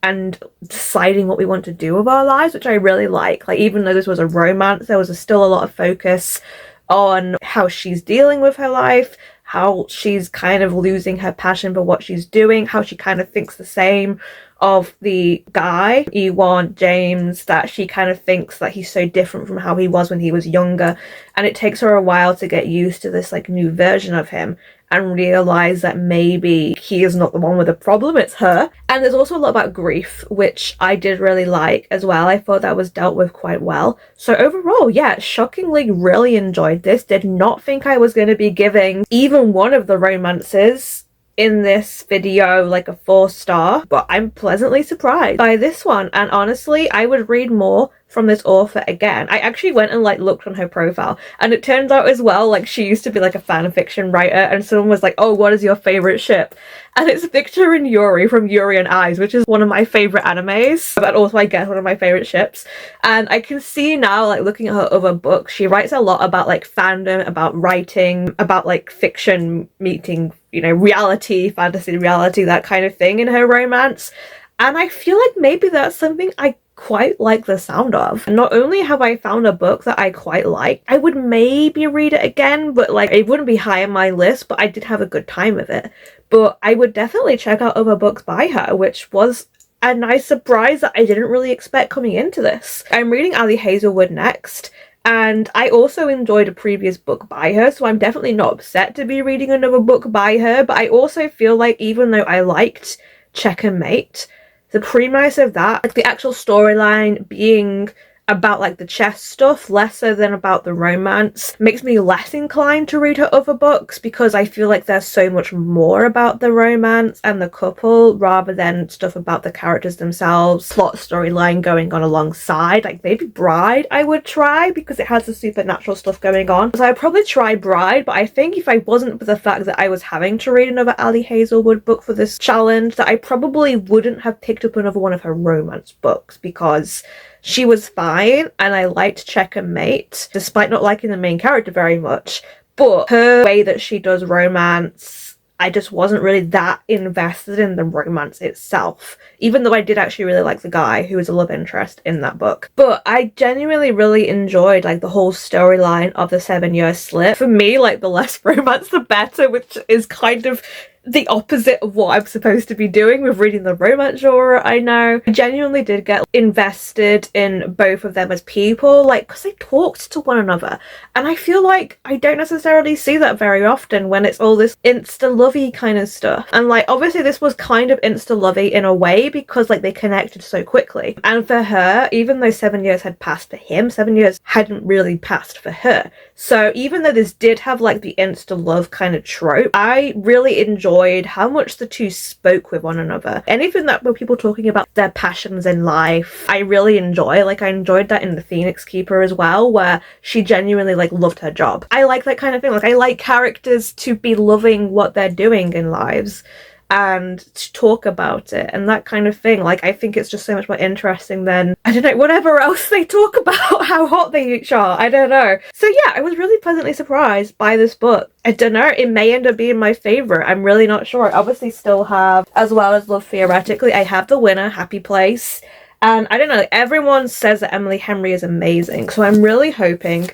and deciding what we want to do with our lives, which I really like. Like, even though this was a romance, there was still a lot of focus on how she's dealing with her life, how she's kind of losing her passion for what she's doing, how she kind of thinks the same of the guy, Ewan James, that she kind of thinks that he's so different from how he was when he was younger, and it takes her a while to get used to this like new version of him and realize that maybe he is not the one with the problem, it's her. And there's also a lot about grief, which I did really like as well. I thought that was dealt with quite well. So overall, yeah, shockingly really enjoyed this. Did not think I was going to be giving even one of the romances in this video like a 4-star, but I'm pleasantly surprised by this one. And honestly, I would read more from this author again. I actually went and like looked on her profile, and it turns out as well, like, she used to be like a fan fiction writer, and someone was like, oh, what is your favorite ship? And it's Victor and Yuri from Yuri on Ice, which is one of my favorite animes, but also I guess one of my favorite ships. And I can see now, like, looking at her other books, she writes a lot about like fandom, about writing, about like fiction meeting you know, reality, fantasy reality, that kind of thing in her romance. And I feel like maybe that's something I quite like the sound of. Not only have I found a book that I quite like, I would maybe read it again, but like it wouldn't be high on my list, but I did have a good time with it. But I would definitely check out other books by her, which was a nice surprise that I didn't really expect coming into this. I'm reading Ali Hazelwood next, and I also enjoyed a previous book by her, so I'm definitely not upset to be reading another book by her, but I also feel like even though I liked Check and Mate, the premise of that, like the actual storyline being about like the chess stuff lesser than about the romance, makes me less inclined to read her other books, because I feel like there's so much more about the romance and the couple rather than stuff about the characters themselves, plot storyline going on alongside. Like maybe Bride I would try because it has the supernatural stuff going on, so I'd probably try Bride. But I think if I wasn't for the fact that I was having to read another Ali Hazelwood book for this challenge, that I probably wouldn't have picked up another one of her romance books, because she was fine and I liked Check and Mate despite not liking the main character very much, but her way that she does romance, I just wasn't really that invested in the romance itself, even though I did actually really like the guy who was a love interest in that book. But I genuinely really enjoyed like the whole storyline of the 7-year slip. For me, like the less romance the better, which is kind of the opposite of what I'm supposed to be doing with reading the romance genre, I know. I genuinely did get invested in both of them as people, like, because they talked to one another. And I feel like I don't necessarily see that very often when it's all this insta-lovey kind of stuff. And like, obviously this was kind of insta-lovey in a way because like they connected so quickly. And for her, even though 7 years had passed for him, 7 years hadn't really passed for her. So even though this did have like the insta-love kind of trope, I really enjoyed how much the two spoke with one another. Anything that were people talking about their passions in life, I really enjoy. Like I enjoyed that in The Phoenix Keeper as well, where she genuinely like loved her job. I like that kind of thing. Like I like characters to be loving what they're doing in lives and to talk about it and that kind of thing. Like I think it's just so much more interesting than, I don't know, whatever else they talk about, how hot they each are, I don't know. So yeah, I was really pleasantly surprised by this book. I don't know, it may end up being my favourite, I'm really not sure. I obviously still have, as well as Love Theoretically, I have the winner, Happy Place, and I don't know, everyone says that Emily Henry is amazing, so I'm really hoping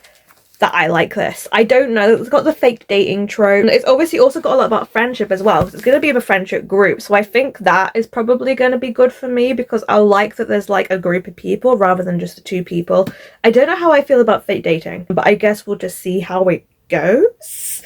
that I like this. I don't know, it's got the fake dating trope. It's obviously also got a lot about friendship as well, because it's going to be a friendship group, so I think that is probably going to be good for me, because I like that there's like a group of people rather than just the two people. I don't know how I feel about fake dating, but I guess we'll just see how it goes.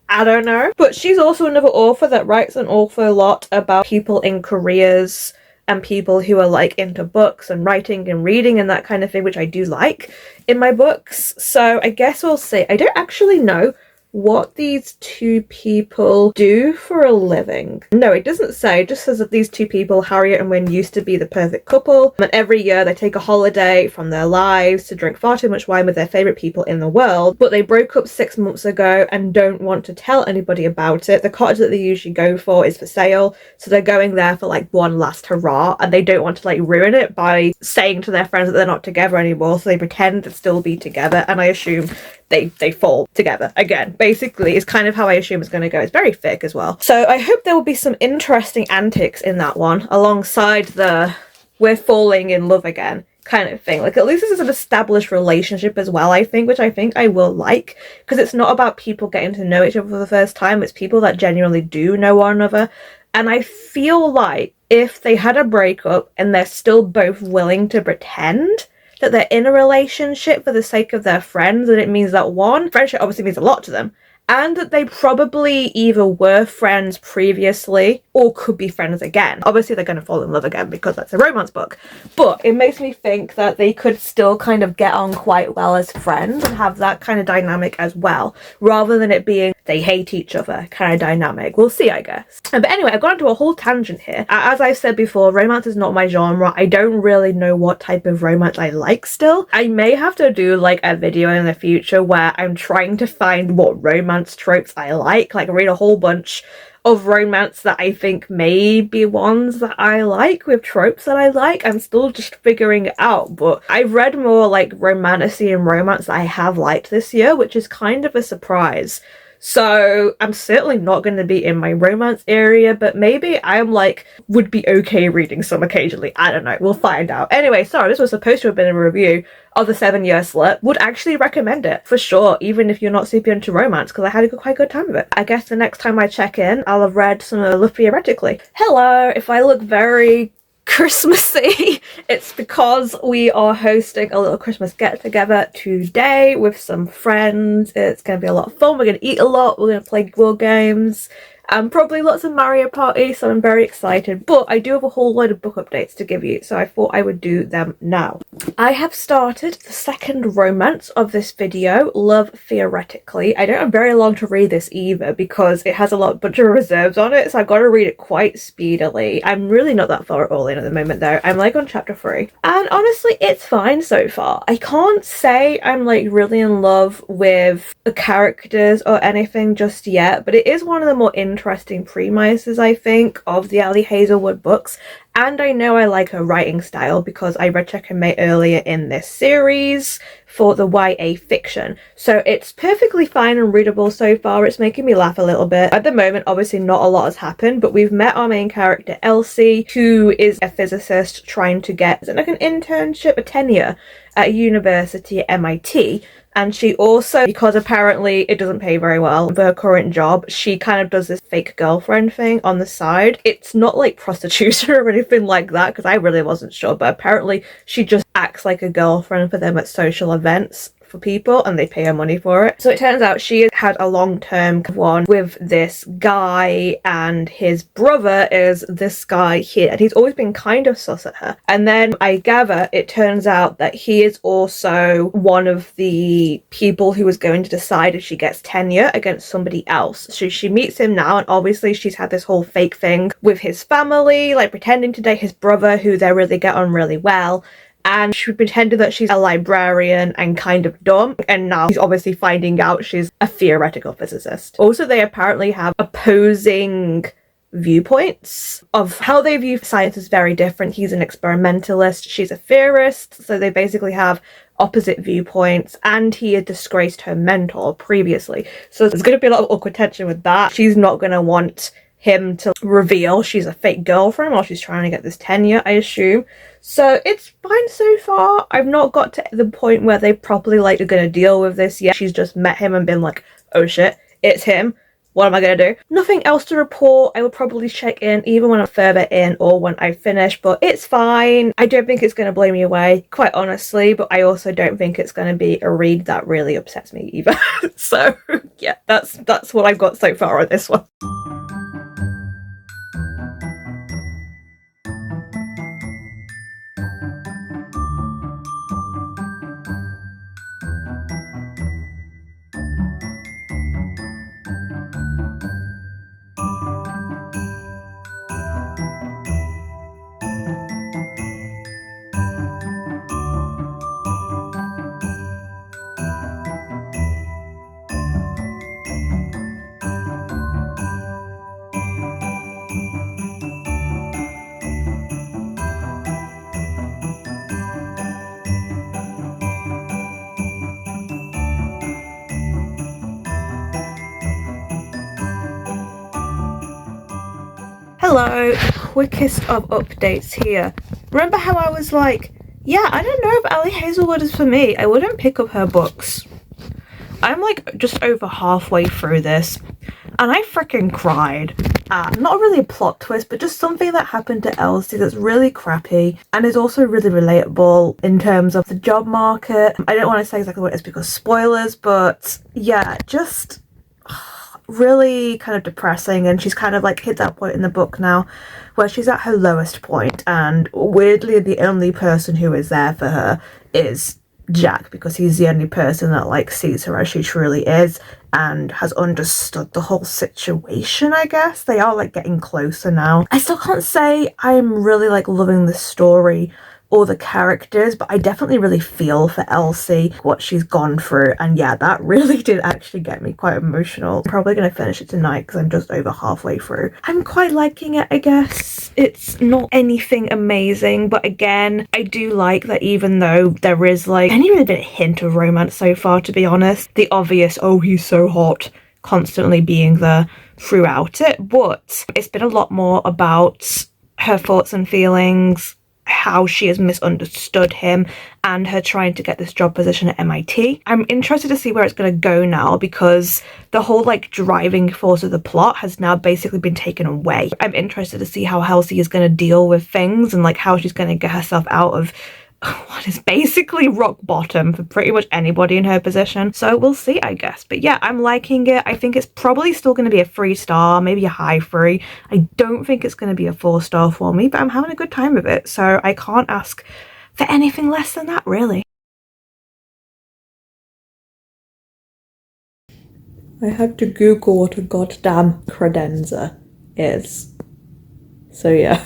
I don't know. But she's also another author that writes an awful lot about people in careers and people who are like into books and writing and reading and that kind of thing, which I do like in my books. So I guess we'll see. I don't actually know what these two people do for a living. No, it doesn't say. It just says that these two people, Harriet and Wynne, used to be the perfect couple, and every year they take a holiday from their lives to drink far too much wine with their favourite people in the world, but they broke up 6 months ago and don't want to tell anybody about it. The cottage that they usually go for is for sale, so they're going there for like one last hurrah, and they don't want to like ruin it by saying to their friends that they're not together anymore, so they pretend to still be together, and I assume they fall together again. Basically, is kind of how I assume it's going to go. It's very thick as well. So I hope there will be some interesting antics in that one, alongside the we're falling in love again kind of thing. Like at least this is an established relationship as well, I think, which I think I will like, because it's not about people getting to know each other for the first time. It's people that genuinely do know one another. And I feel like if they had a breakup and they're still both willing to pretend that they're in a relationship for the sake of their friends, and it means that one, friendship obviously means a lot to them, and that they probably either were friends previously or could be friends again. Obviously they're going to fall in love again because that's a romance book, but it makes me think that they could still kind of get on quite well as friends and have that kind of dynamic as well, rather than it being they hate each other kind of dynamic. We'll see, I guess. But anyway, I've gone into a whole tangent here. As I said before, romance is not my genre. I don't really know what type of romance I like still. I may have to do like a video in the future where I'm trying to find what romance tropes I like read a whole bunch of romance that I think may be ones that I like, with tropes that I like. I'm still just figuring it out, but I've read more like romantasy and romance that I have liked this year, which is kind of a surprise. So I'm certainly not going to be in my romance area, but maybe I'm like, would be okay reading some occasionally. I don't know. We'll find out. Anyway, sorry, this was supposed to have been a review of The 7-Year Slip. Would actually recommend it for sure, even if you're not super into romance, because I had a quite good time with it. I guess the next time I check in, I'll have read some of Love Theoretically. Hello, if I look very Christmassy, it's because we are hosting a little Christmas get-together today with some friends. It's going to be a lot of fun. We're going to eat a lot. We're going to play board games. Probably lots of Mario Party, so I'm very excited. But I do have a whole load of book updates to give you, so I thought I would do them now. I have started the second romance of this video, Love Theoretically. I don't have very long to read this either because it has a bunch of reserves on it, so I've got to read it quite speedily. I'm really not that far at all in at the moment though. I'm like on chapter 3. And honestly, it's fine so far. I can't say I'm like really in love with the characters or anything just yet, but it is one of the more interesting premises, I think, of the Ali Hazelwood books. And I know I like her writing style because I read Check and Mate earlier in this series for the YA fiction. So it's perfectly fine and readable so far. It's making me laugh a little bit. At the moment, obviously not a lot has happened, but we've met our main character, Elsie, who is a physicist trying to get, is it like an internship, a tenure at university at MIT. And she also, because apparently it doesn't pay very well for her current job, she kind of does this fake girlfriend thing on the side. It's not like prostitution or anything like that, because I really wasn't sure, but apparently she just acts like a girlfriend for them at social events for people and they pay her money for it. So it turns out she had a long-term one with this guy, and his brother is this guy here, and he's always been kind of sus at her. And then I gather it turns out that he is also one of the people who is going to decide if she gets tenure against somebody else. So she meets him now, and obviously she's had this whole fake thing with his family, like pretending to date his brother, who they really get on really well. And she pretended that she's a librarian and kind of dumb, and now she's obviously finding out she's a theoretical physicist. Also, they apparently have opposing viewpoints of how they view science is very different. He's an experimentalist, she's a theorist, so they basically have opposite viewpoints, and he had disgraced her mentor previously. So there's going to be a lot of awkward tension with that. She's not going to want him to reveal she's a fake girlfriend while she's trying to get this tenure, I assume. So it's fine so far. I've not got to the point where they properly like are going to deal with this yet. She's just met him and been like, oh shit, it's him. What am I going to do? Nothing else to report. I will probably check in even when I'm further in or when I finish, but it's fine. I don't think it's going to blow me away, quite honestly, but I also don't think it's going to be a read that really upsets me either. So yeah, that's what I've got so far on this one. Hello, quickest of updates here. Remember how I was like, yeah, I don't know if Ali Hazelwood is for me. I wouldn't pick up her books. I'm like just over halfway through this, and I freaking cried. Not really a plot twist, but just something that happened to Elsie that's really crappy and is also really relatable in terms of the job market. I don't want to say exactly what it is because spoilers, but yeah, just really kind of depressing. And she's kind of like hit that point in the book now where she's at her lowest point, and weirdly the only person who is there for her is Jack, because he's the only person that like sees her as she truly is and has understood the whole situation. I guess they are like getting closer now. I still can't say I'm really like loving the story or the characters, but I definitely really feel for Elsie, what she's gone through, and yeah, that really did actually get me quite emotional. I'm probably gonna finish it tonight because I'm just over halfway through. I'm quite liking it, I guess. It's not anything amazing, but again, I do like that even though there is like any really bit of hint of romance so far, to be honest, the obvious, oh he's so hot, constantly being there throughout it, but it's been a lot more about her thoughts and feelings, how she has misunderstood him, and her trying to get this job position at MIT. I'm interested to see where it's going to go now, because the whole like driving force of the plot has now basically been taken away. I'm interested to see how Halsey is going to deal with things and like how she's going to get herself out of what is basically rock bottom for pretty much anybody in her position. So we'll see, I guess. But yeah, I'm liking it. I think it's probably still going to be a 3-star, maybe a high 3. I don't think it's going to be a 4-star for me, but I'm having a good time with it. So I can't ask for anything less than that, really. I had to Google what a goddamn credenza is. So yeah.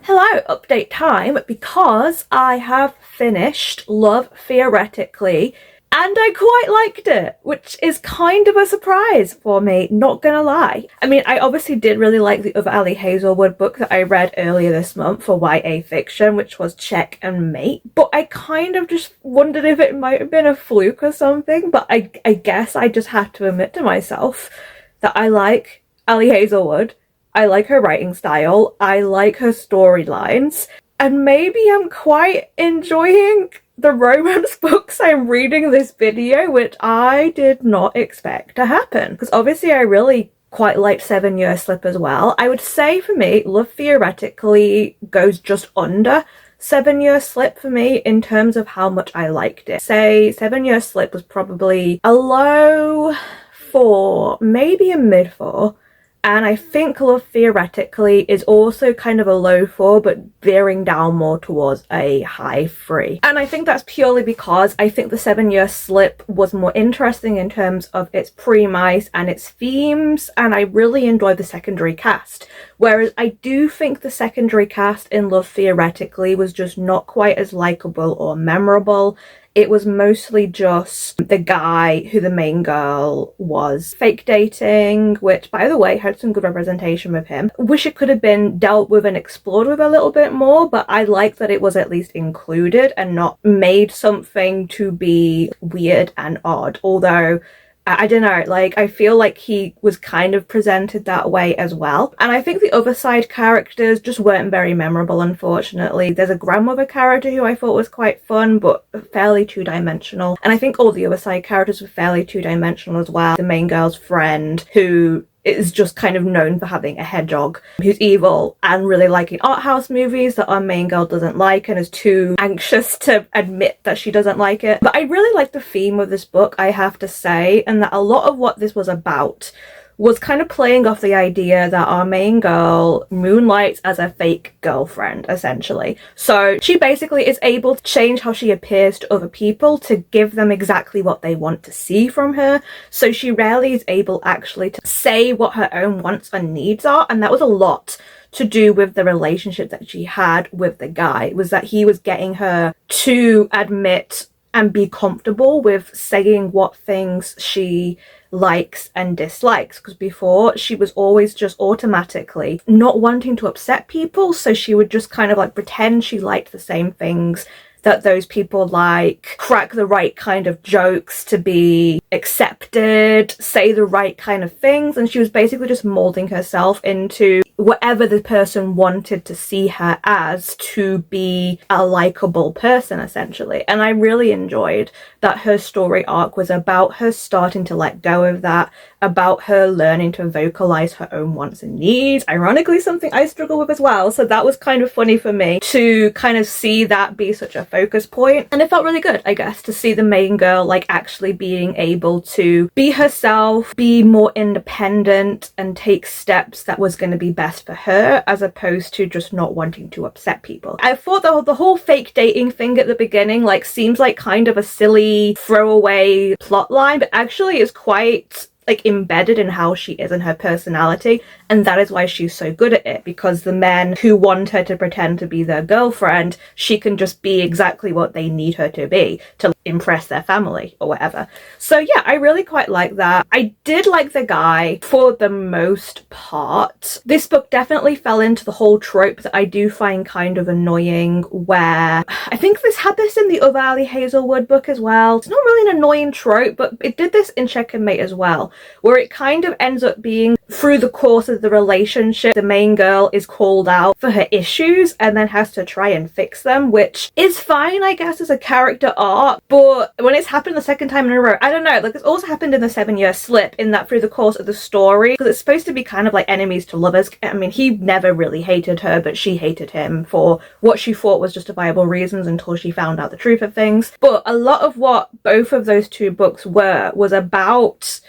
Hello, update time, because I have finished Love Theoretically and I quite liked it, which is kind of a surprise for me, not gonna lie. I mean, I obviously did really like the other Ali Hazelwood book that I read earlier this month for YA fiction, which was Check and Mate, but I kind of just wondered if it might have been a fluke or something, but I guess I just had to admit to myself that I like Ali Hazelwood. I like her writing style, I like her storylines, and maybe I'm quite enjoying the romance books I'm reading this video, which I did not expect to happen. Because obviously I really quite liked 7 Year Slip as well. I would say for me, Love Theoretically goes just under 7 Year Slip for me in terms of how much I liked it. Say 7 Year Slip was probably a low 4, maybe a mid 4. And I think Love Theoretically is also kind of a low 4, but veering down more towards a high 3. And I think that's purely because I think the 7 Year Slip was more interesting in terms of its premise and its themes, and I really enjoyed the secondary cast. Whereas I do think the secondary cast in Love Theoretically was just not quite as likeable or memorable. It was mostly just the guy who the main girl was fake dating, which, by the way, had some good representation with him. Wish it could have been dealt with and explored with a little bit more, but I like that it was at least included and not made something to be weird and odd. Although, I don't know, like, I feel like he was kind of presented that way as well. And I think the other side characters just weren't very memorable, unfortunately. There's a grandmother character who I thought was quite fun, but fairly two-dimensional. And I think all the other side characters were fairly two-dimensional as well. The main girl's friend, who is just kind of known for having a hedgehog who's evil and really liking art house movies that our main girl doesn't like and is too anxious to admit that she doesn't like it. But I really like the theme of this book, I have to say, and that a lot of what this was about was kind of playing off the idea that our main girl moonlights as a fake girlfriend, essentially. So she basically is able to change how she appears to other people to give them exactly what they want to see from her. So she rarely is able actually to say what her own wants and needs are, and that was a lot to do with the relationship that she had with the guy, was that he was getting her to admit and be comfortable with saying what things she likes and dislikes, because before she was always just automatically not wanting to upset people, so she would just kind of like pretend she liked the same things that those people like, crack the right kind of jokes to be accepted, say the right kind of things, and she was basically just molding herself into whatever the person wanted to see her as to be a likable person, essentially. And I really enjoyed that her story arc was about her starting to let go of that, about her learning to vocalize her own wants and needs. Ironically, something I struggle with as well, so that was kind of funny for me to kind of see that be such a focus point. And it felt really good, I guess, to see the main girl like actually being able able to be herself, be more independent, and take steps that was going to be best for her, as opposed to just not wanting to upset people. I thought the whole fake dating thing at the beginning like seems like kind of a silly throwaway plot line, but actually is quite like embedded in how she is and her personality, and that is why she's so good at it, because the men who want her to pretend to be their girlfriend, she can just be exactly what they need her to be to impress their family or whatever. So yeah, I really quite like that. I did like the guy for the most part. This book definitely fell into the whole trope that I do find kind of annoying, where I think this had this in the other Ali Hazelwood book as well. It's not really an annoying trope, but it did this in Check and Mate as well, where it kind of ends up being through the course of the relationship, the main girl is called out for her issues and then has to try and fix them, which is fine, I guess, as a character arc, but when it's happened the second time in a row, I don't know, like it's also happened in the 7-Year Slip, in that through the course of the story, because it's supposed to be kind of like enemies to lovers. I mean, he never really hated her, but she hated him for what she thought was justifiable reasons until she found out the truth of things. But a lot of what both of those two books was about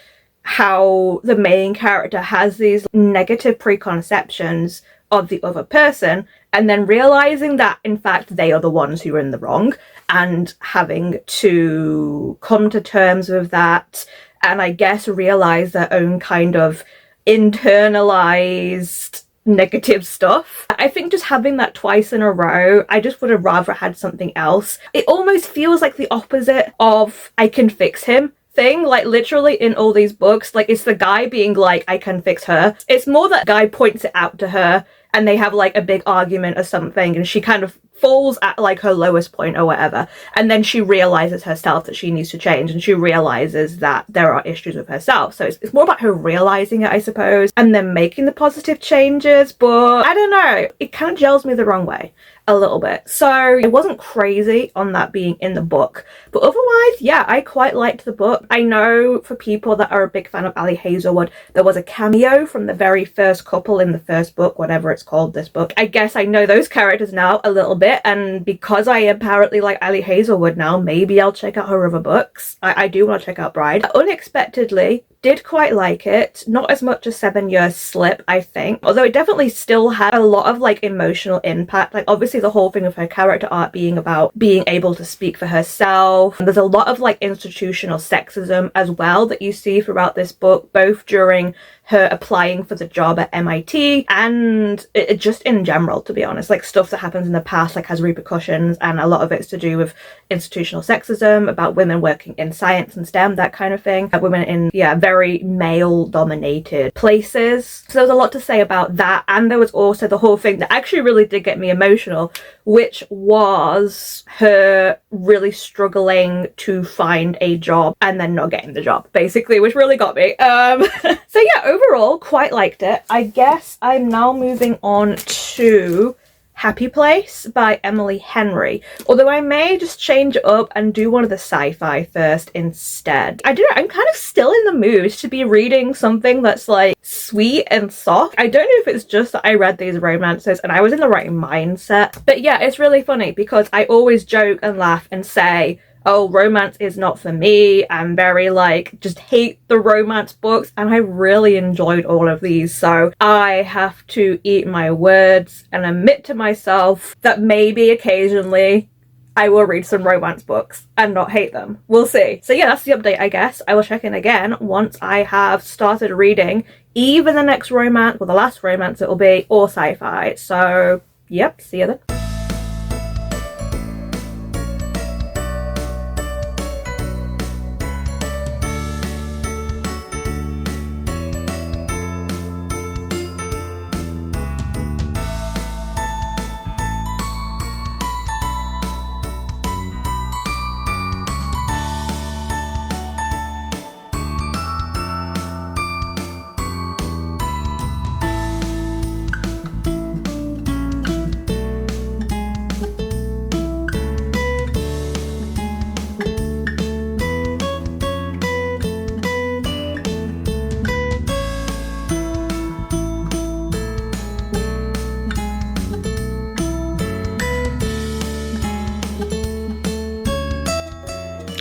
how the main character has these negative preconceptions of the other person, and then realizing that in fact they are the ones who are in the wrong, and having to come to terms with that, and I guess realize their own kind of internalized negative stuff. I think just having that twice in a row, I just would have rather had something else. It almost feels like the opposite of I can fix him thing, like literally in all these books, like it's the guy being like, I can fix her. It's more that guy points it out to her and they have like a big argument or something, and she kind of falls at like her lowest point or whatever, and then she realizes herself that she needs to change, and she realizes that there are issues with herself. So it's more about her realizing it, I suppose, and then making the positive changes. But I don't know, it kind of gels me the wrong way a little bit. So it wasn't crazy on that being in the book, but otherwise, yeah, I quite liked the book. I know for people that are a big fan of Ali Hazelwood, there was a cameo from the very first couple in the first book, whatever it's called, this book. I guess I know those characters now a little bit, and because I apparently like Ali Hazelwood now, maybe I'll check out her other books. I do want to check out Bride. Unexpectedly, did quite like it. Not as much as 7-Year Slip, I think. Although it definitely still had a lot of like emotional impact. Like obviously the whole thing of her character arc being about being able to speak for herself. And there's a lot of like institutional sexism as well that you see throughout this book, both during her applying for the job at MIT and it just in general, to be honest. Like stuff that happens in the past like has repercussions, and a lot of it's to do with institutional sexism, about women working in science and STEM, that kind of thing. Women in, yeah, very male dominated places. So there was a lot to say about that. And there was also the whole thing that actually really did get me emotional, which was her really struggling to find a job and then not getting the job, basically, which really got me. So yeah, overall quite liked it. I guess I'm now moving on to Happy Place by Emily Henry, although I may just change it up and do one of the sci-fi first instead. I don't know, I'm kind of still in the mood to be reading something that's like sweet and soft. I don't know if it's just that I read these romances and I was in the right mindset, but yeah, it's really funny because I always joke and laugh and say, oh, romance is not for me. I'm very like, just hate the romance books, and I really enjoyed all of these. So I have to eat my words and admit to myself that maybe occasionally I will read some romance books and not hate them. We'll see. So yeah, that's the update, I guess. I will check in again once I have started reading either the next romance, or the last romance it will be, or sci-fi. So yep, see you then.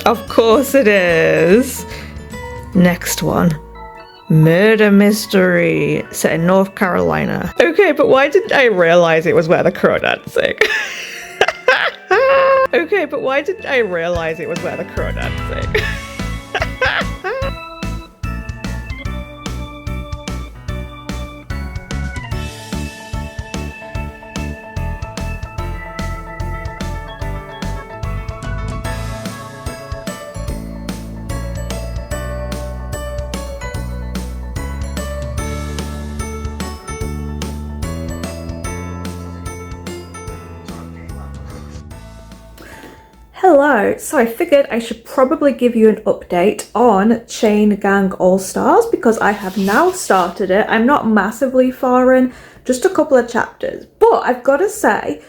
Of course it is. Next one. Murder mystery set in North Carolina. Okay, but why didn't I realize it was where the crow dancing? Okay, but why didn't I realize it was where the crow dancing? Hello, so I figured I should probably give you an update on Chain Gang All Stars because I have now started it. I'm not massively far in, just a couple of chapters, but I've got to say,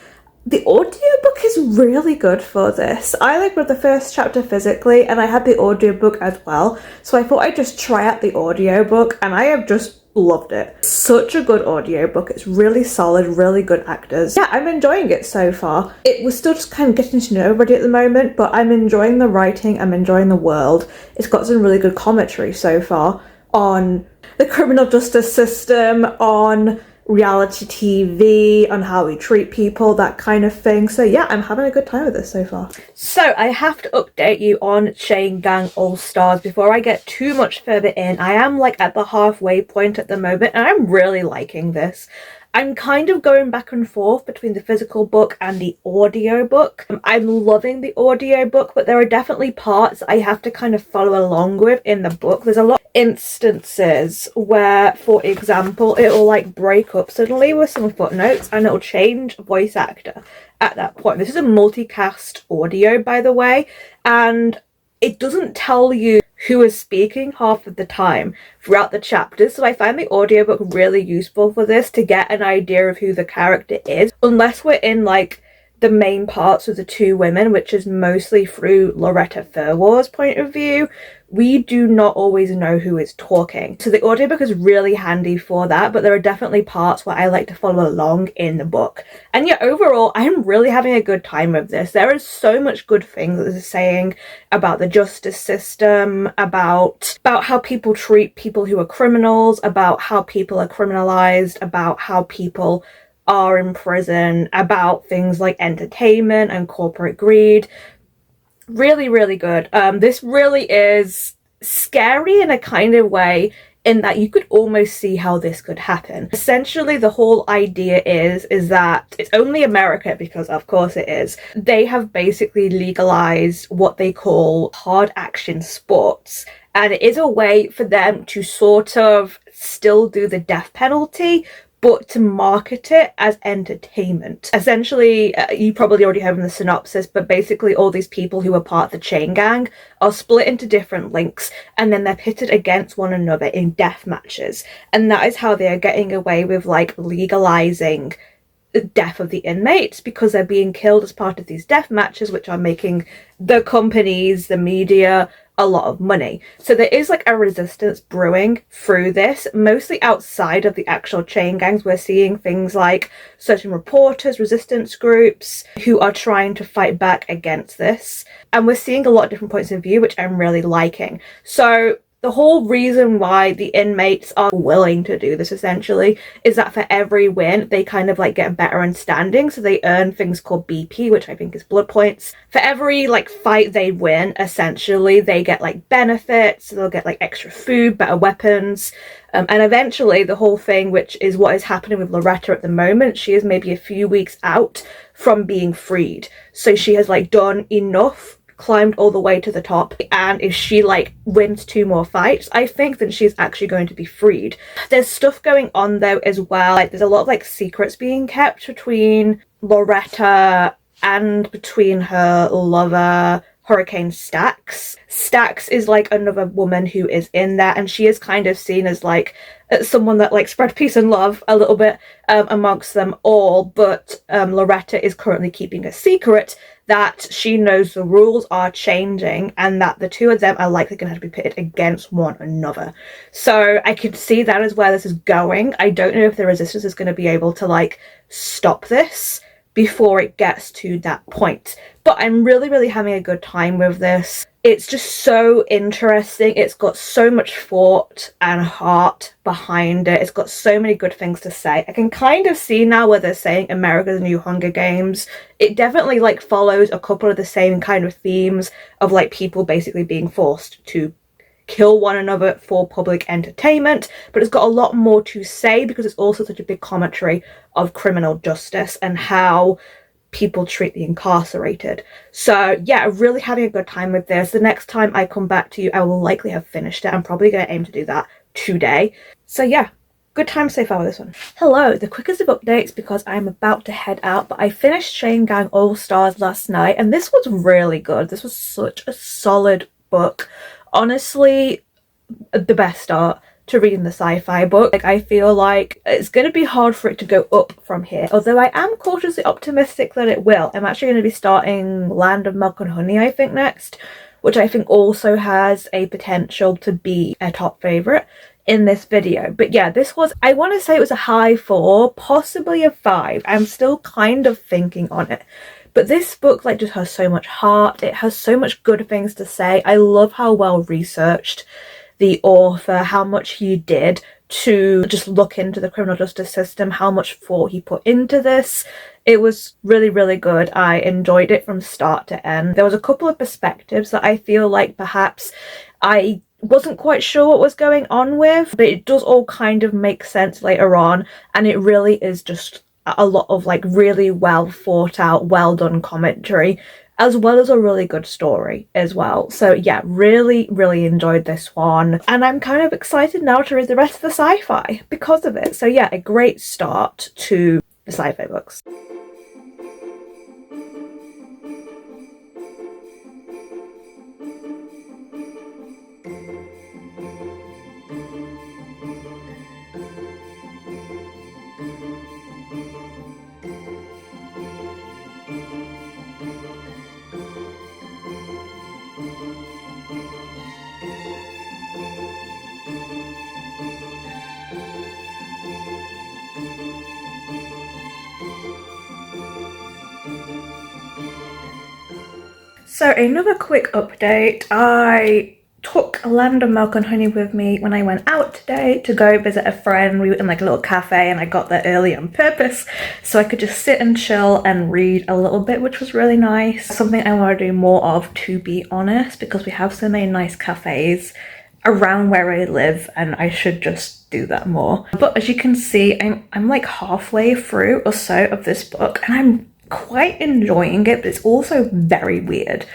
the audiobook is really good for this. I read the first chapter physically and I had the audiobook as well, so I thought I'd just try out the audiobook and I have just loved it. Such a good audiobook. It's really solid, really good actors. Yeah, I'm enjoying it so far. It was still just kind of getting to know everybody at the moment, but I'm enjoying the writing, I'm enjoying the world. It's got some really good commentary so far on the criminal justice system, on reality TV, on how we treat people, that kind of thing. So yeah, I'm having a good time with this so far. So I have to update you on Chain Gang All Stars before I get too much further in. I am like at the halfway point at the moment and I'm really liking this. I'm kind of going back and forth between the physical book and the audiobook. I'm loving the audiobook, but there are definitely parts I have to kind of follow along with in the book. There's a lot of instances where, for example, it'll like break up suddenly with some footnotes and it'll change voice actor at that point. This is a multicast audio, by the way, and it doesn't tell you who is speaking half of the time throughout the chapters, so I find the audiobook really useful for this to get an idea of who the character is, unless we're in like the main parts of the two women, which is mostly through Loretta Furwar's point of view. We do not always know who is talking. So the audiobook is really handy for that, but there are definitely parts where I like to follow along in the book. And yeah, overall, I'm really having a good time with this. There is so much good things that it's saying about the justice system, about how people treat people who are criminals, about how people are criminalized, about how people are in prison, about things like entertainment and corporate greed. Really, really good. This really is scary in a kind of way in that you could almost see how this could happen. Essentially, the whole idea is that it's only America, because of course it is. They have basically legalized what they call hard action sports, and it is a way for them to sort of still do the death penalty, but to market it as entertainment. Essentially, you probably already have in the synopsis, but basically all these people who are part of the chain gang are split into different links, and then they're pitted against one another in death matches. And that is how they are getting away with like legalizing the death of the inmates, because they're being killed as part of these death matches, which are making the companies, the media, a lot of money. So there is like a resistance brewing through this, mostly outside of the actual chain gangs. We're seeing things like certain reporters, resistance groups who are trying to fight back against this. And we're seeing a lot of different points of view, which I'm really liking. So the whole reason why the inmates are willing to do this essentially is that for every win, they kind of like get better understanding. So they earn things called BP, which I think is blood points. For every like fight they win, essentially, they get like benefits. So they'll get like extra food, better weapons. And eventually the whole thing, which is what is happening with Loretta at the moment, she is maybe a few weeks out from being freed. So she has like done enough, climbed all the way to the top, and if she like wins 2 more fights, I think, then she's actually going to be freed. There's stuff going on though as well, like there's a lot of like secrets being kept between Loretta and between her lover Hurricane Stax. Stax is like another woman who is in there, and she is kind of seen as like someone that like spread peace and love a little bit amongst them all, but Loretta is currently keeping a secret that she knows the rules are changing and that the two of them are likely going to have to be pitted against one another. So I can see that as where this is going. I don't know if the resistance is going to be able to like stop this, before it gets to that point. But I'm really having a good time with this. It's just so interesting. It's got so much thought and heart behind it. It's got so many good things to say. I can kind of see now where they're saying America's New Hunger Games. It definitely like follows a couple of the same kind of themes of like people basically being forced to kill one another for public entertainment, but it's got a lot more to say because it's also such a big commentary of criminal justice and how people treat the incarcerated. So yeah, really having a good time with this. The next time I come back to you, I will likely have finished it. I'm probably going to aim to do that today. So yeah, good time so far with this one. Hello, the quickest of updates because I'm about to head out, but I finished Chain Gang All Stars last night and this was really good. This was such a solid book. Honestly, the best start to reading the sci-fi book. Like, I feel like it's going to be hard for it to go up from here, although I am cautiously optimistic that it will. I'm actually going to be starting Land of Milk and Honey, I think, next, which I think also has a potential to be a top favourite in this video. But yeah, this was, I want to say it was a high 4, possibly a 5. I'm still kind of thinking on it. But this book like just has so much heart. It has so much good things to say. I love how well researched the author, how much he did to just look into the criminal justice system, how much thought he put into this. It was really good. I enjoyed it from start to end. There was a couple of perspectives that I feel like perhaps I wasn't quite sure what was going on with, but it does all kind of make sense later on, and it really is just a lot of like really well thought out, well done commentary, as well as a really good story as well. So yeah, really enjoyed this one, and I'm kind of excited now to read the rest of the sci-fi because of it. So yeah, a great start to the sci-fi books. So another quick update. I took Land of Milk and Honey with me when I went out today to go visit a friend. We were in like a little cafe and I got there early on purpose so I could just sit and chill and read a little bit, which was really nice. Something I want to do more of, to be honest, because we have so many nice cafes around where I live and I should just do that more. But as you can see, I'm like halfway through or so of this book and I'm quite enjoying it, but it's also very weird.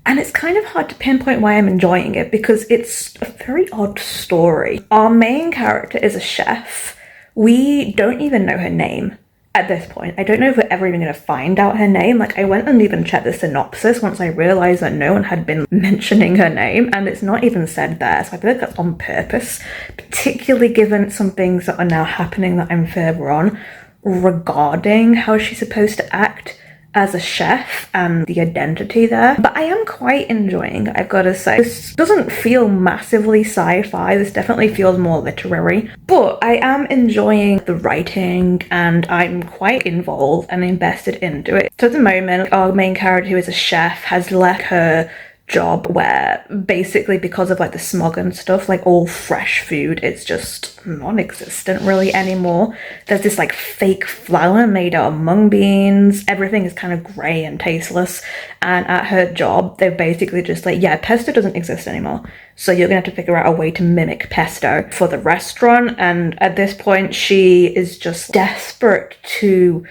And it's kind of hard to pinpoint why I'm enjoying it because it's a very odd story. Our main character is a chef. We don't even know her name at this point. I don't know if we're ever even going to find out her name. Like, I went and even checked the synopsis once I realised that no one had been mentioning her name, and it's not even said there. So I feel like that's on purpose, particularly given some things that are now happening that I'm further on regarding how she's supposed to act as a chef and the identity there. But I am quite enjoying it, I've got to say. This doesn't feel massively sci-fi, this definitely feels more literary, but I am enjoying the writing and I'm quite involved and invested into it. So at the moment, our main character, who is a chef, has left her job where basically because of like the smog and stuff, like all fresh food is just non-existent really anymore. There's this like fake flour made out of mung beans. Everything is kind of grey and tasteless, and at her job they're basically just like, yeah, pesto doesn't exist anymore, so you're gonna have to figure out a way to mimic pesto for the restaurant. And at this point she is just desperate to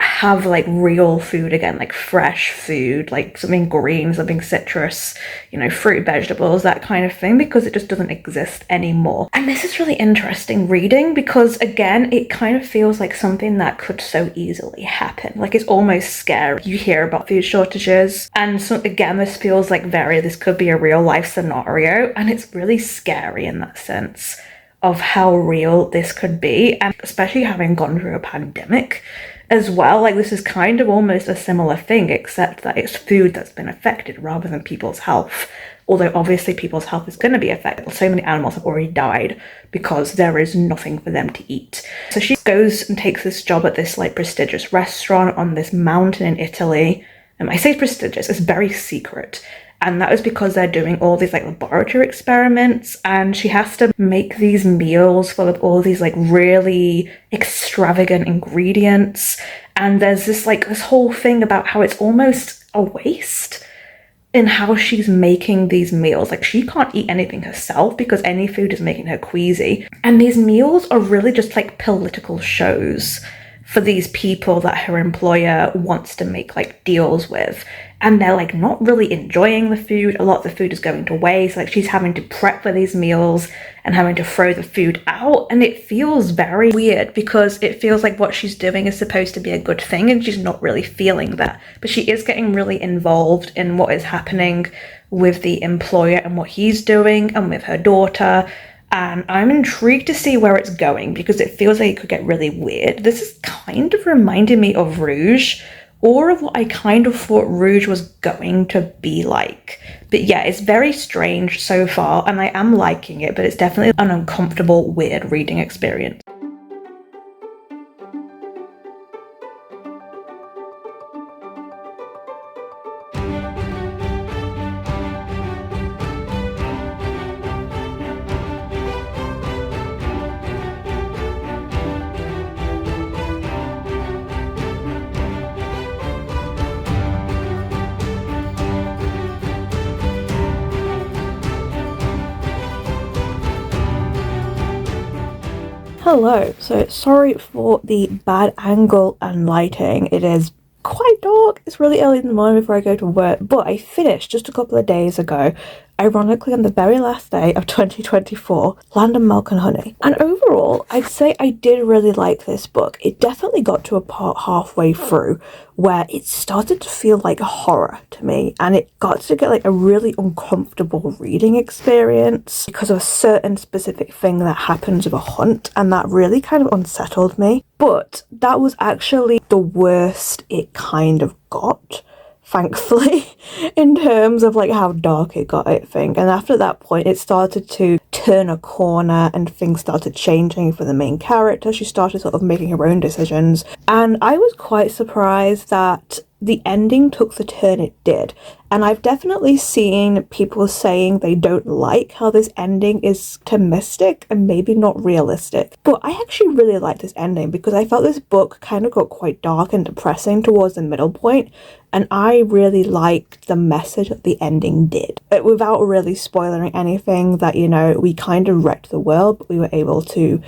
have like real food again, like fresh food, like something green, something citrus, you know, fruit, vegetables, that kind of thing, because it just doesn't exist anymore. And this is really interesting reading because again, it kind of feels like something that could so easily happen. Like, it's almost scary. You hear about food shortages, and so again, this feels like this could be a real life scenario, and it's really scary in that sense of how real this could be, and especially having gone through a pandemic as well. Like, this is kind of almost a similar thing, except that it's food that's been affected rather than people's health although obviously people's health is going to be affected. So many animals have already died because there is nothing for them to eat. So she goes and takes this job at this like prestigious restaurant on this mountain in Italy. I say prestigious, it's very secret. And that is because they're doing all these like laboratory experiments, and she has to make these meals full of all these like really extravagant ingredients. And there's this whole thing about how it's almost a waste in how she's making these meals. Like, she can't eat anything herself because any food is making her queasy. And these meals are really just like political shows for these people that her employer wants to make like deals with. And they're like not really enjoying the food. A lot of the food is going to waste. Like, she's having to prep for these meals and having to throw the food out. And it feels very weird because it feels like what she's doing is supposed to be a good thing and she's not really feeling that. But she is getting really involved in what is happening with the employer and what he's doing and with her daughter. And I'm intrigued to see where it's going because it feels like it could get really weird. This is kind of reminding me of Rouge, or of what I kind of thought Rouge was going to be like. But yeah, it's very strange so far, and I am liking it, but it's definitely an uncomfortable, weird reading experience. Hello, so sorry for the bad angle and lighting. It is quite dark. It's really early in the morning before I go to work, but I finished just a couple of days ago, ironically on the very last day of 2024, Land of Milk and Honey. And overall, I'd say I did really like this book. It definitely got to a part halfway through where it started to feel like horror to me, and it got to get like a really uncomfortable reading experience because of a certain specific thing that happens with a hunt, and that really kind of unsettled me. But that was actually the worst it kind of got, thankfully, in terms of like how dark it got, I think. And after that point, it started to turn a corner and things started changing for the main character. She started sort of making her own decisions. And I was quite surprised that the ending took the turn it did. And I've definitely seen people saying they don't like how this ending is optimistic and maybe not realistic. But I actually really liked this ending because I felt this book kind of got quite dark and depressing towards the middle point. And I really liked the message that the ending did. Without really spoiling anything, that, you know, we kind of wrecked the world, but we were able to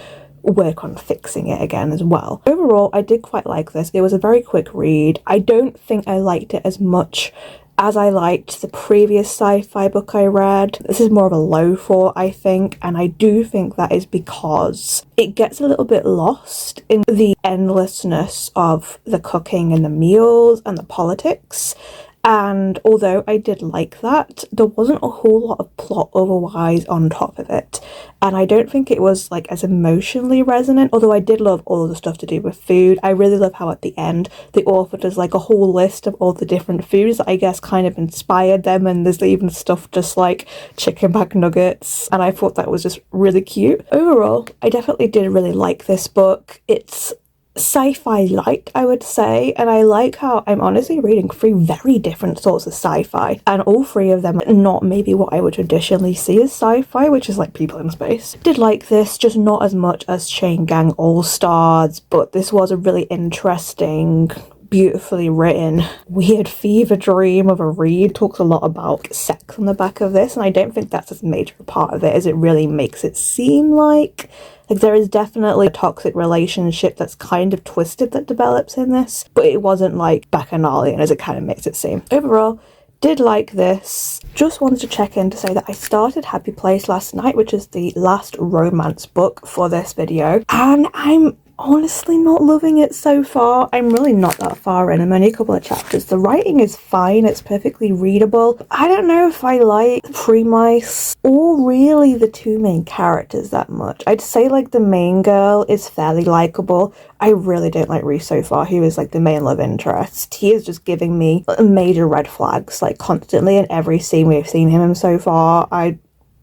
work on fixing it again as well. Overall, I did quite like this. It was a very quick read. I don't think I liked it as much as I liked the previous sci-fi book I read. This is more of a low for, I think, and I do think that is because it gets a little bit lost in the endlessness of the cooking and the meals and the politics. And although I did like that, there wasn't a whole lot of plot otherwise on top of it. And I don't think it was like as emotionally resonant, although I did love all of the stuff to do with food. I really love how at the end, the author does like a whole list of all the different foods that I guess kind of inspired them. And there's even stuff just like chicken McNuggets. And I thought that was just really cute. Overall, I definitely did really like this book. It's sci-fi light, I would say, and I like how I'm honestly reading 3 very different sorts of sci-fi, and all 3 of them are not maybe what I would traditionally see as sci-fi, which is like people in space. Did like this, just not as much as Chain Gang All Stars, but this was a really interesting, beautifully written, weird fever dream of a read. Talks a lot about sex on the back of this, and I don't think that's as major a part of it as it really makes it seem like. Like, there is definitely a toxic relationship that's kind of twisted that develops in this, but it wasn't like bacchanalian as it kind of makes it seem. Overall, did like this. Just wanted to check in to say that I started Happy Place last night, which is the last romance book for this video, and I'm honestly not loving it so far. I'm really not that far in. I'm only a couple of chapters. The writing is fine. It's perfectly readable. I don't know if I like the premise or really the two main characters that much. I'd say like the main girl is fairly likable. I really don't like Reese so far, who is like the main love interest. He is just giving me major red flags like constantly in every scene we've seen him in so far.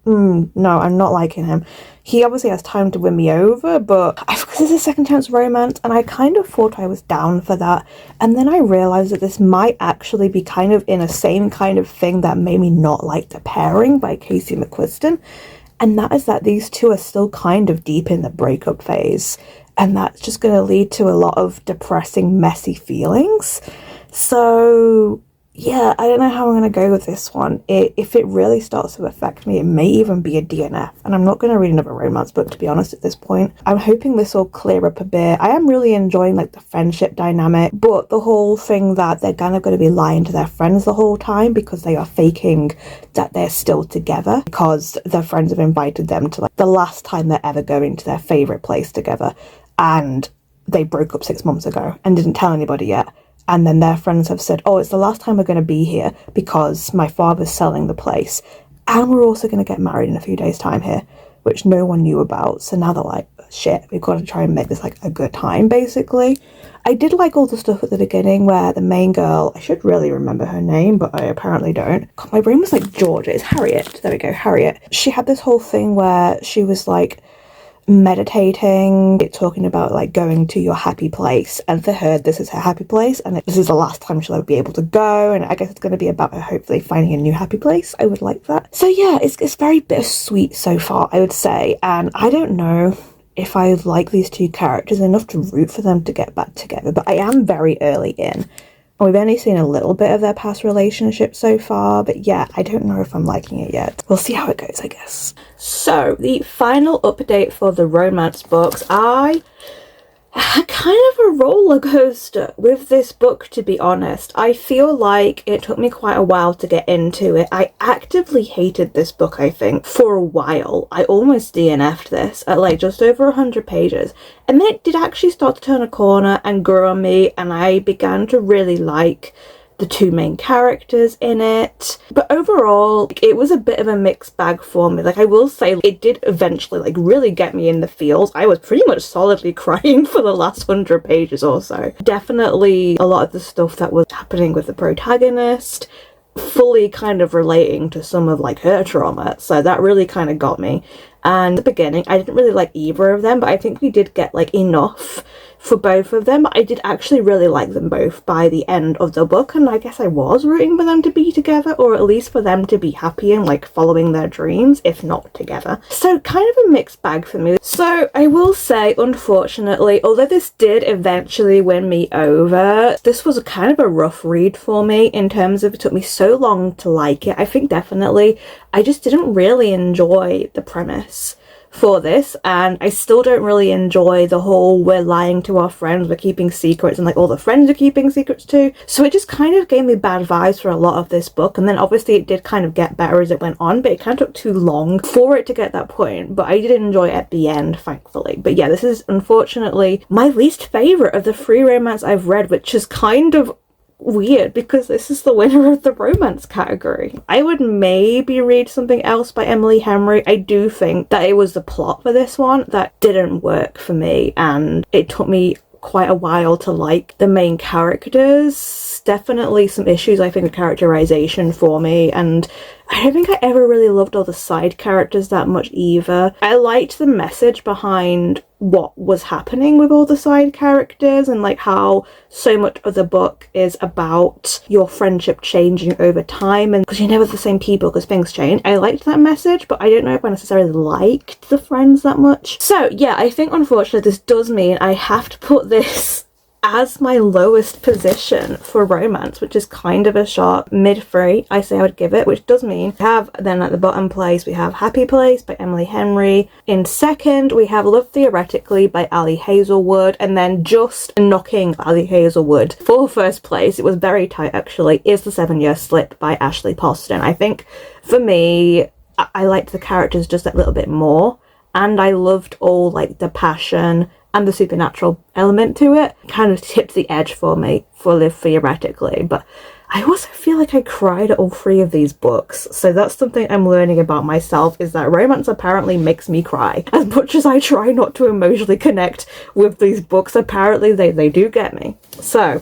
No, I'm not liking him. He obviously has time to win me over, but because it's a second chance romance, and I kind of thought I was down for that. And then I realised that this might actually be kind of in a same kind of thing that made me not like The Pairing by Casey McQuiston. And that is that these two are still kind of deep in the breakup phase. And that's just going to lead to a lot of depressing, messy feelings. So yeah, I don't know how I'm going to go with this one. If it really starts to affect me, it may even be a DNF. And I'm not going to read another romance book, to be honest, at this point. I'm hoping this will clear up a bit. I am really enjoying like the friendship dynamic, but the whole thing that they're kind of going to be lying to their friends the whole time because they are faking that they're still together because their friends have invited them to like the last time they're ever going to their favourite place together. And they broke up 6 months ago and didn't tell anybody yet. And then their friends have said, oh, it's the last time we're going to be here because my father's selling the place. And we're also going to get married in a few days' time here, which no one knew about. So now they're like, shit, we've got to try and make this like a good time, basically. I did like all the stuff at the beginning where the main girl, I should really remember her name, but I apparently don't. God, my brain was like Georgia. It's Harriet. There we go, Harriet. She had this whole thing where she was like, meditating, talking about like going to your happy place, and for her this is her happy place and this is the last time she'll ever be able to go, and I guess it's going to be about her hopefully finding a new happy place. I would like that. So yeah, it's very bittersweet so far, I would say, and I don't know if I like these two characters enough to root for them to get back together, but I am very early in. We've only seen a little bit of their past relationship so far, but yeah, I don't know if I'm liking it yet. We'll see how it goes, I guess. So, the final update for the romance books. I had kind of a roller coaster with this book, to be honest. I feel like it took me quite a while to get into it. I actively hated this book, I think, for a while. I almost DNF'd this at like just over 100 pages. And then it did actually start to turn a corner and grow on me, and I began to really like the two main characters in it. But overall, it was a bit of a mixed bag for me. Like, I will say, it did eventually like really get me in the feels. I was pretty much solidly crying for the last 100 pages or so. Definitely a lot of the stuff that was happening with the protagonist, fully kind of relating to some of like her trauma, so that really kind of got me. And at the beginning I didn't really like either of them, but I think we did get like enough for both of them. I did actually really like them both by the end of the book, and I guess I was rooting for them to be together, or at least for them to be happy and like following their dreams, if not together. So kind of a mixed bag for me. So I will say, unfortunately, although this did eventually win me over, this was a kind of a rough read for me in terms of it took me so long to like it. I think definitely I just didn't really enjoy the premise for this, and I still don't really enjoy the whole we're lying to our friends, we're keeping secrets, and like all the friends are keeping secrets too. So it just kind of gave me bad vibes for a lot of this book, and then obviously it did kind of get better as it went on, but it kind of took too long for it to get that point. But I did enjoy it at the end, thankfully. But yeah, this is unfortunately my least favourite of the 3 romance I've read, which is kind of weird because this is the winner of the romance category. I would maybe read something else by Emily Henry. I do think that it was the plot for this one that didn't work for me, and it took me quite a while to like the main characters. Definitely some issues, I think, with characterization for me, and I don't think I ever really loved all the side characters that much either. I liked the message behind what was happening with all the side characters, and like how so much of the book is about your friendship changing over time, and because you're never the same people because things change. I liked that message, but I don't know if I necessarily liked the friends that much. So yeah, I think unfortunately this does mean I have to put this as my lowest position for romance, which is kind of a sharp mid-3, I say I would give it, which does mean we have then at the bottom place we have Happy Place by Emily Henry. In second we have Love Theoretically by Ali Hazelwood, and then just knocking Ali Hazelwood for first place, it was very tight actually, is The 7-Year Slip by Ashley Poston. I think for me, I liked the characters just a little bit more, and I loved all like the passion and the supernatural element to it kind of tipped the edge for me, fully theoretically. But I also feel like I cried at all 3 of these books, so that's something I'm learning about myself, is that romance apparently makes me cry. As much as I try not to emotionally connect with these books, apparently they do get me. So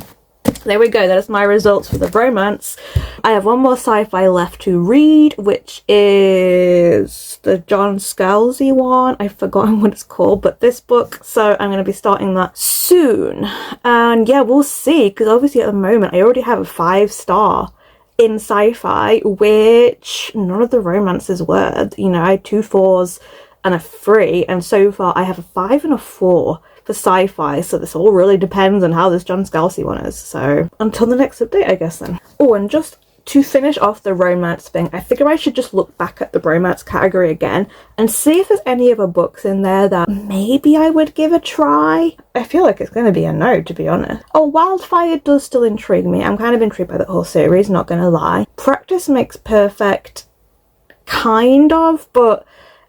there we go, that is my results for the romance. I have one more sci-fi left to read, which is the John Scalzi one. I've forgotten what it's called, but this book, so I'm going to be starting that soon. And yeah, we'll see, because obviously at the moment I already have a 5-star in sci-fi, which none of the romances were. You know, I had 2 4s and a 3, and so far I have a 5 and a 4 for sci-fi, so this all really depends on how this John Scalzi one is. So until the next update, I guess then. Oh, and just to finish off the romance thing, I figure I should just look back at the romance category again and see if there's any other books in there that maybe I would give a try. I feel like it's going to be a no, to be honest. Oh, Wildfire does still intrigue me. I'm kind of intrigued by the whole series, not going to lie. Practice Makes Perfect, kind of, but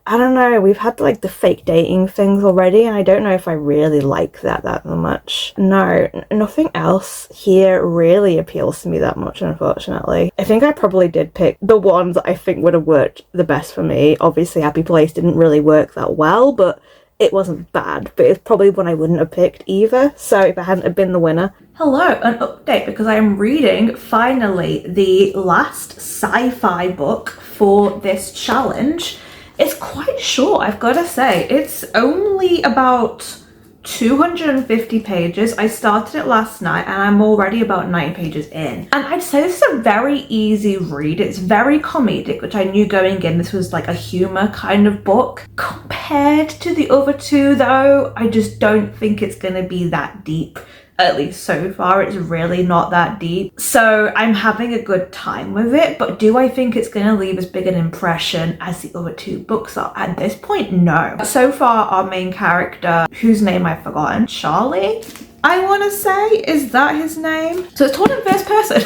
I don't know, we've had like the fake dating things already, and I don't know if I really like that much. No, nothing else here really appeals to me that much, unfortunately. I think I probably did pick the ones that I think would have worked the best for me. Obviously Happy Place didn't really work that well, but it wasn't bad. But it's probably one I wouldn't have picked either, so if I hadn't have been the winner. Hello, an update, because I am reading finally the last sci-fi book for this challenge. It's quite short, I've got to say. It's only about 250 pages. I started it last night and I'm already about 9 pages in. And I'd say this is a very easy read. It's very comedic, which I knew going in this was like a humour kind of book. Compared to the other 2 though, I just don't think it's going to be that deep. At least so far, it's really not that deep. So I'm having a good time with it, but do I think it's going to leave as big an impression as the other 2 books are? At this point, no. So far, our main character, whose name I've forgotten, Charlie, I want to say, is that his name? So it's told in first person.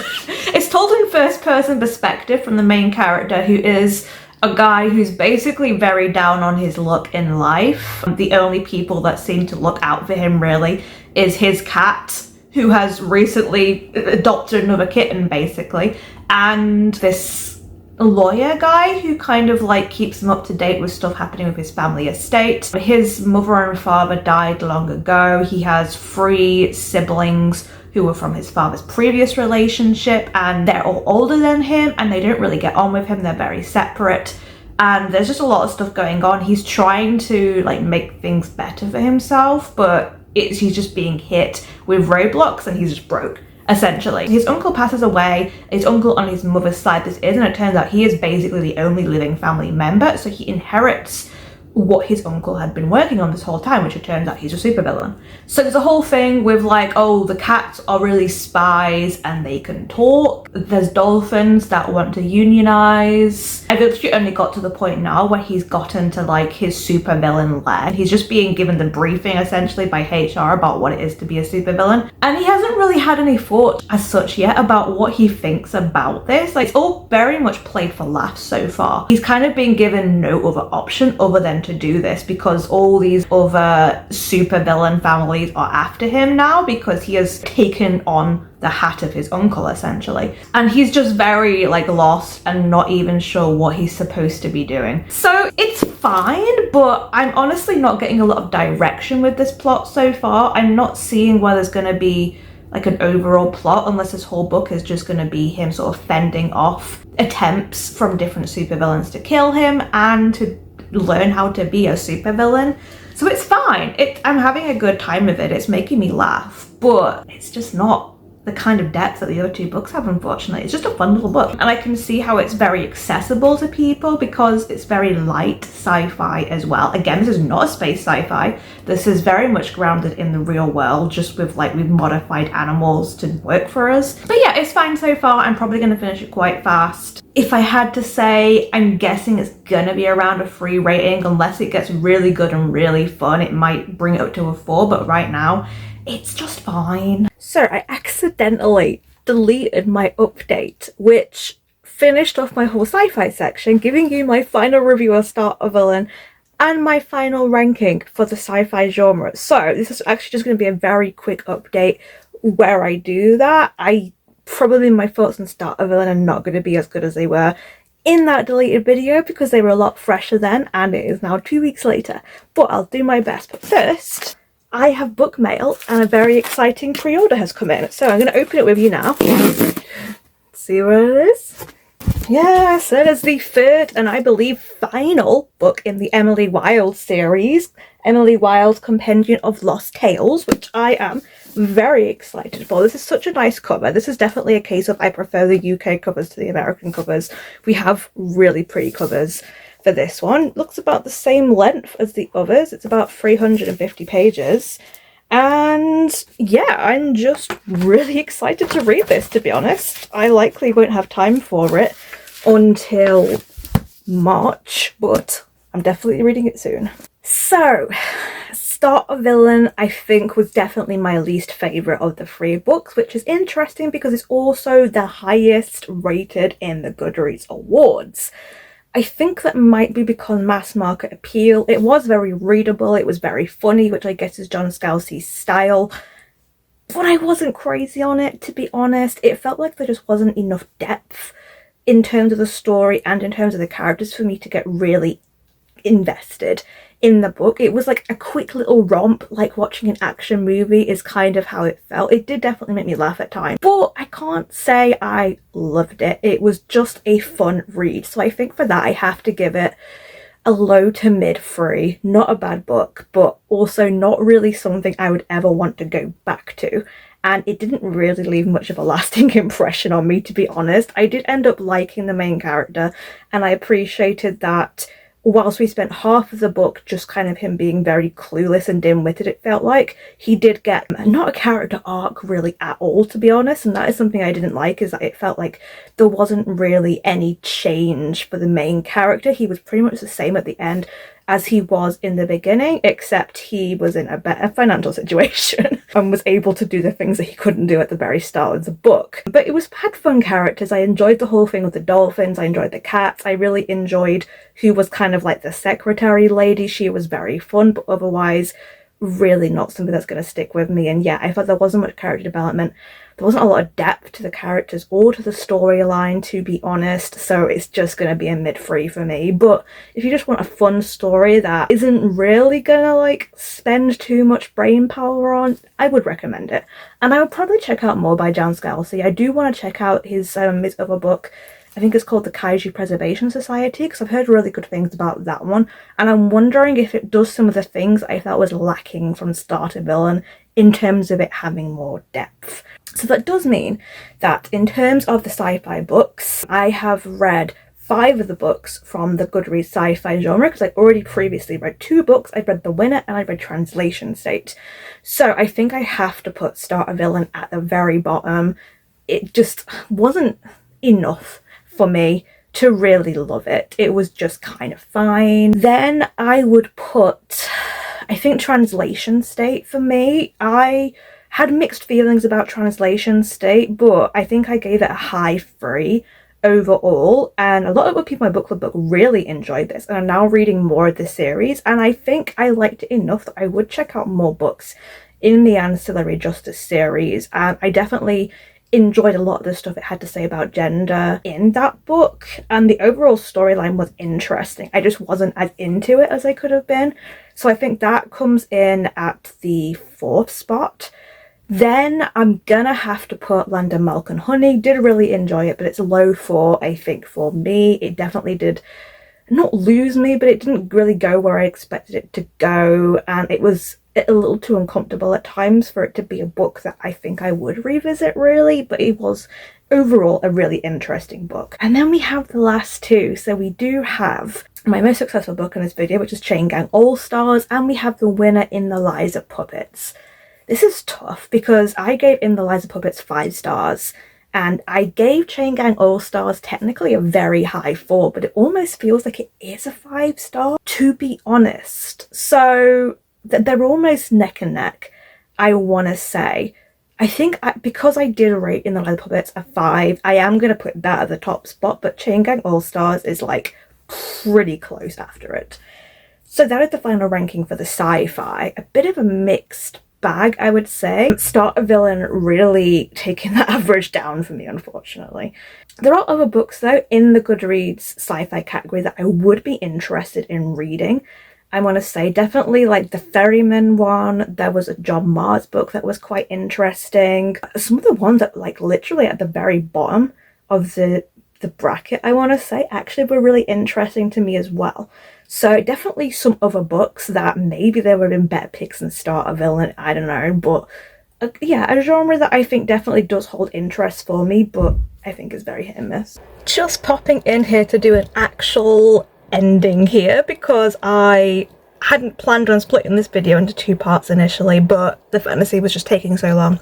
It's told in first person perspective from the main character, who is a guy who's basically very down on his luck in life. The only people that seem to look out for him really is his cat, who has recently adopted another kitten basically, and this lawyer guy who kind of like keeps him up to date with stuff happening with his family estate. His mother and father died long ago. He has 3 siblings who were from his father's previous relationship, and they're all older than him and they don't really get on with him. They're very separate, and there's just a lot of stuff going on. He's trying to like make things better for himself, but he's just being hit with roadblocks and he's just broke, essentially. His uncle passes away. His uncle on his mother's side this is, and it turns out he is basically the only living family member, so he inherits what his uncle had been working on this whole time, which it turns out he's a supervillain. So there's a whole thing with like, oh, the cats are really spies and they can talk. There's dolphins that want to unionize. I've literally only got to the point now where he's gotten to like his supervillain lair. He's just being given the briefing essentially by HR about what it is to be a supervillain, and he hasn't really had any thought as such yet about what he thinks about this. Like, it's all very much play for laughs so far. He's kind of been given no other option other than to do this, because all these other supervillain families are after him now because he has taken on the hat of his uncle essentially, and he's just very like lost and not even sure what he's supposed to be doing. So it's fine, but I'm honestly not getting a lot of direction with this plot so far. I'm not seeing where there's going to be like an overall plot, unless this whole book is just going to be him sort of fending off attempts from different supervillains to kill him and to learn how to be a supervillain. So it's fine. I'm having a good time with it. It's making me laugh, but it's just not the kind of depth that the other 2 books have, unfortunately. It's just a fun little book, and I can see how it's very accessible to people because it's very light sci-fi as well. Again, this is not a space sci-fi. This is very much grounded in the real world, just with like we've modified animals to work for us. But yeah, it's fine so far. I'm probably going to finish it quite fast. If I had to say, I'm guessing it's gonna be around a 3 rating. Unless it gets really good and really fun, it might bring it up to a 4, but right now it's just fine. So I accidentally deleted my update, which finished off my whole sci-fi section, giving you my final review of Start a Villain, and my final ranking for the sci-fi genre. So this is actually just going to be a very quick update where I do that. Probably my thoughts on Starter Villain are not going to be as good as they were in that deleted video because they were a lot fresher then, and it is now 2 weeks later, but I'll do my best. But first, I have book mail and a very exciting pre-order has come in, so I'm going to open it with you now. See what it is? Yes, it is the third and I believe final book in the Emily Wilde series, Emily Wilde's Compendium of Lost Tales, which I am very excited for. This is such a nice cover. This is definitely a case of I prefer the UK covers to the American covers. We have really pretty covers for this one. Looks about the same length as the others. It's about 350 pages. And yeah, I'm just really excited to read this, to be honest. I likely won't have time for it until March, but I'm definitely reading it soon. So, Starter Villain, I think, was definitely my least favourite of the 3 books, which is interesting because it's also the highest rated in the Goodreads Awards. I think that might be because mass market appeal. It was very readable, it was very funny, which I guess is John Scalzi's style, but I wasn't crazy on it, to be honest. It felt like there just wasn't enough depth in terms of the story and in terms of the characters for me to get really invested in the book. It was like a quick little romp, like watching an action movie is kind of how it felt. It did definitely make me laugh at times, but I can't say I loved it. It was just a fun read, so I think for that I have to give it a low to mid 3. Not a bad book, but also not really something I would ever want to go back to, and it didn't really leave much of a lasting impression on me, to be honest. I did end up liking the main character, and I appreciated that whilst we spent half of the book just kind of him being very clueless and dim-witted, it felt like he did get not a character arc really at all, to be honest, and that is something I didn't like, is that it felt like there wasn't really any change for the main character. He was pretty much the same at the end as he was in the beginning, except he was in a better financial situation and was able to do the things that he couldn't do at the very start of the book. But it had fun characters. I enjoyed the whole thing with the dolphins, I enjoyed the cats, I really enjoyed who was kind of like the secretary lady. She was very fun, but otherwise really not something that's going to stick with me. And yeah, I thought there wasn't much character development. There wasn't a lot of depth to the characters or to the storyline, to be honest, so it's just going to be a mid-3 for me. But if you just want a fun story that isn't really gonna like spend too much brain power on, I would recommend it. And I would probably check out more by John Scalzi. I do want to check out his other book. I think it's called the Kaiju Preservation Society, because I've heard really good things about that one, and I'm wondering if it does some of the things I felt was lacking from Starter Villain in terms of it having more depth. So that does mean that in terms of the sci-fi books, I have read 5 of the books from the Goodreads sci-fi genre, because I've already previously read 2 books. I've read The Winner and I've read Translation State. So I think I have to put Starter Villain at the very bottom. It just wasn't enough for me to really love it. It was just kind of fine. Then I would put, I think, Translation State for me. I had mixed feelings about Translation State, but I think I gave it a high 3 overall, and a lot of the people in my book club book really enjoyed this and are now reading more of the series, and I think I liked it enough that I would check out more books in the Ancillary Justice series. And I definitely enjoyed a lot of the stuff it had to say about gender in that book, and the overall storyline was interesting. I just wasn't as into it as I could have been, so I think that comes in at the 4th spot. Then I'm gonna have to put Land of Milk and Honey. Did really enjoy it, but it's a low 4, I think, for me. It definitely did not lose me, but it didn't really go where I expected it to go, and it was a little too uncomfortable at times for it to be a book that I think I would revisit, really. But it was overall a really interesting book. And then we have the last 2. So we do have my most successful book in this video, which is Chain Gang All Stars, and we have The Winner in the Lies of Puppets. This is tough because I gave In the Lies of Puppets 5 stars, and I gave Chain Gang All Stars technically a very high 4, but it almost feels like it is a 5 star, to be honest. So they're almost neck and neck, I want to say. I think because I did rate In the Lies of Puppets a 5, I am going to put that at the top spot, but Chain Gang All Stars is like pretty close after it. So that is the final ranking for the sci-fi. A bit of a mixed bag, I would say. Start a Villain really taking the average down for me, unfortunately. There are other books though in the Goodreads sci-fi category that I would be interested in reading. I want to say definitely like the Ferryman one. There was a John Mars book that was quite interesting. Some of the ones that like literally at the very bottom of the bracket, I want to say, actually were really interesting to me as well. So definitely some other books that maybe there would have been better picks than Start a Villain, I don't know, but yeah, a genre that I think definitely does hold interest for me, but I think is very hit and miss. Just popping in here to do an actual ending here because I hadn't planned on splitting this video into 2 parts initially, but the fantasy was just taking so long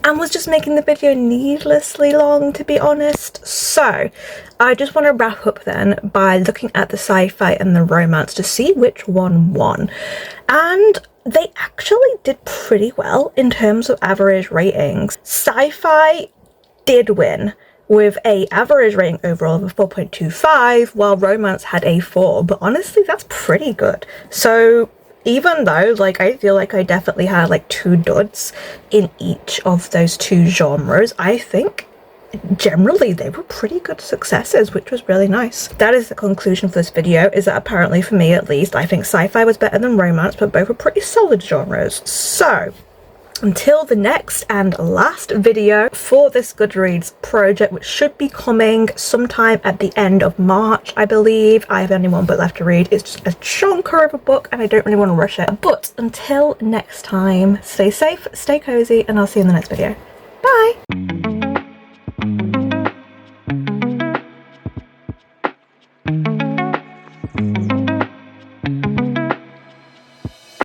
and was just making the video needlessly long, to be honest. So I just want to wrap up then by looking at the sci-fi and the romance to see which one won, and they actually did pretty well in terms of average ratings. Sci-fi did win with a average rating overall of a 4.25, while romance had a 4, but honestly that's pretty good. So even though like I feel like I definitely had like 2 duds in each of those 2 genres, I think generally they were pretty good successes, which was really nice. That is the conclusion for this video, is that apparently for me at least, I think sci-fi was better than romance, but both were pretty solid genres. So until the next and last video for this Goodreads project, which should be coming sometime at the end of March, I believe. I have only 1 book left to read. It's just a chunker of a book and I don't really want to rush it. But until next time, stay safe, stay cozy, and I'll see you in the next video. Bye!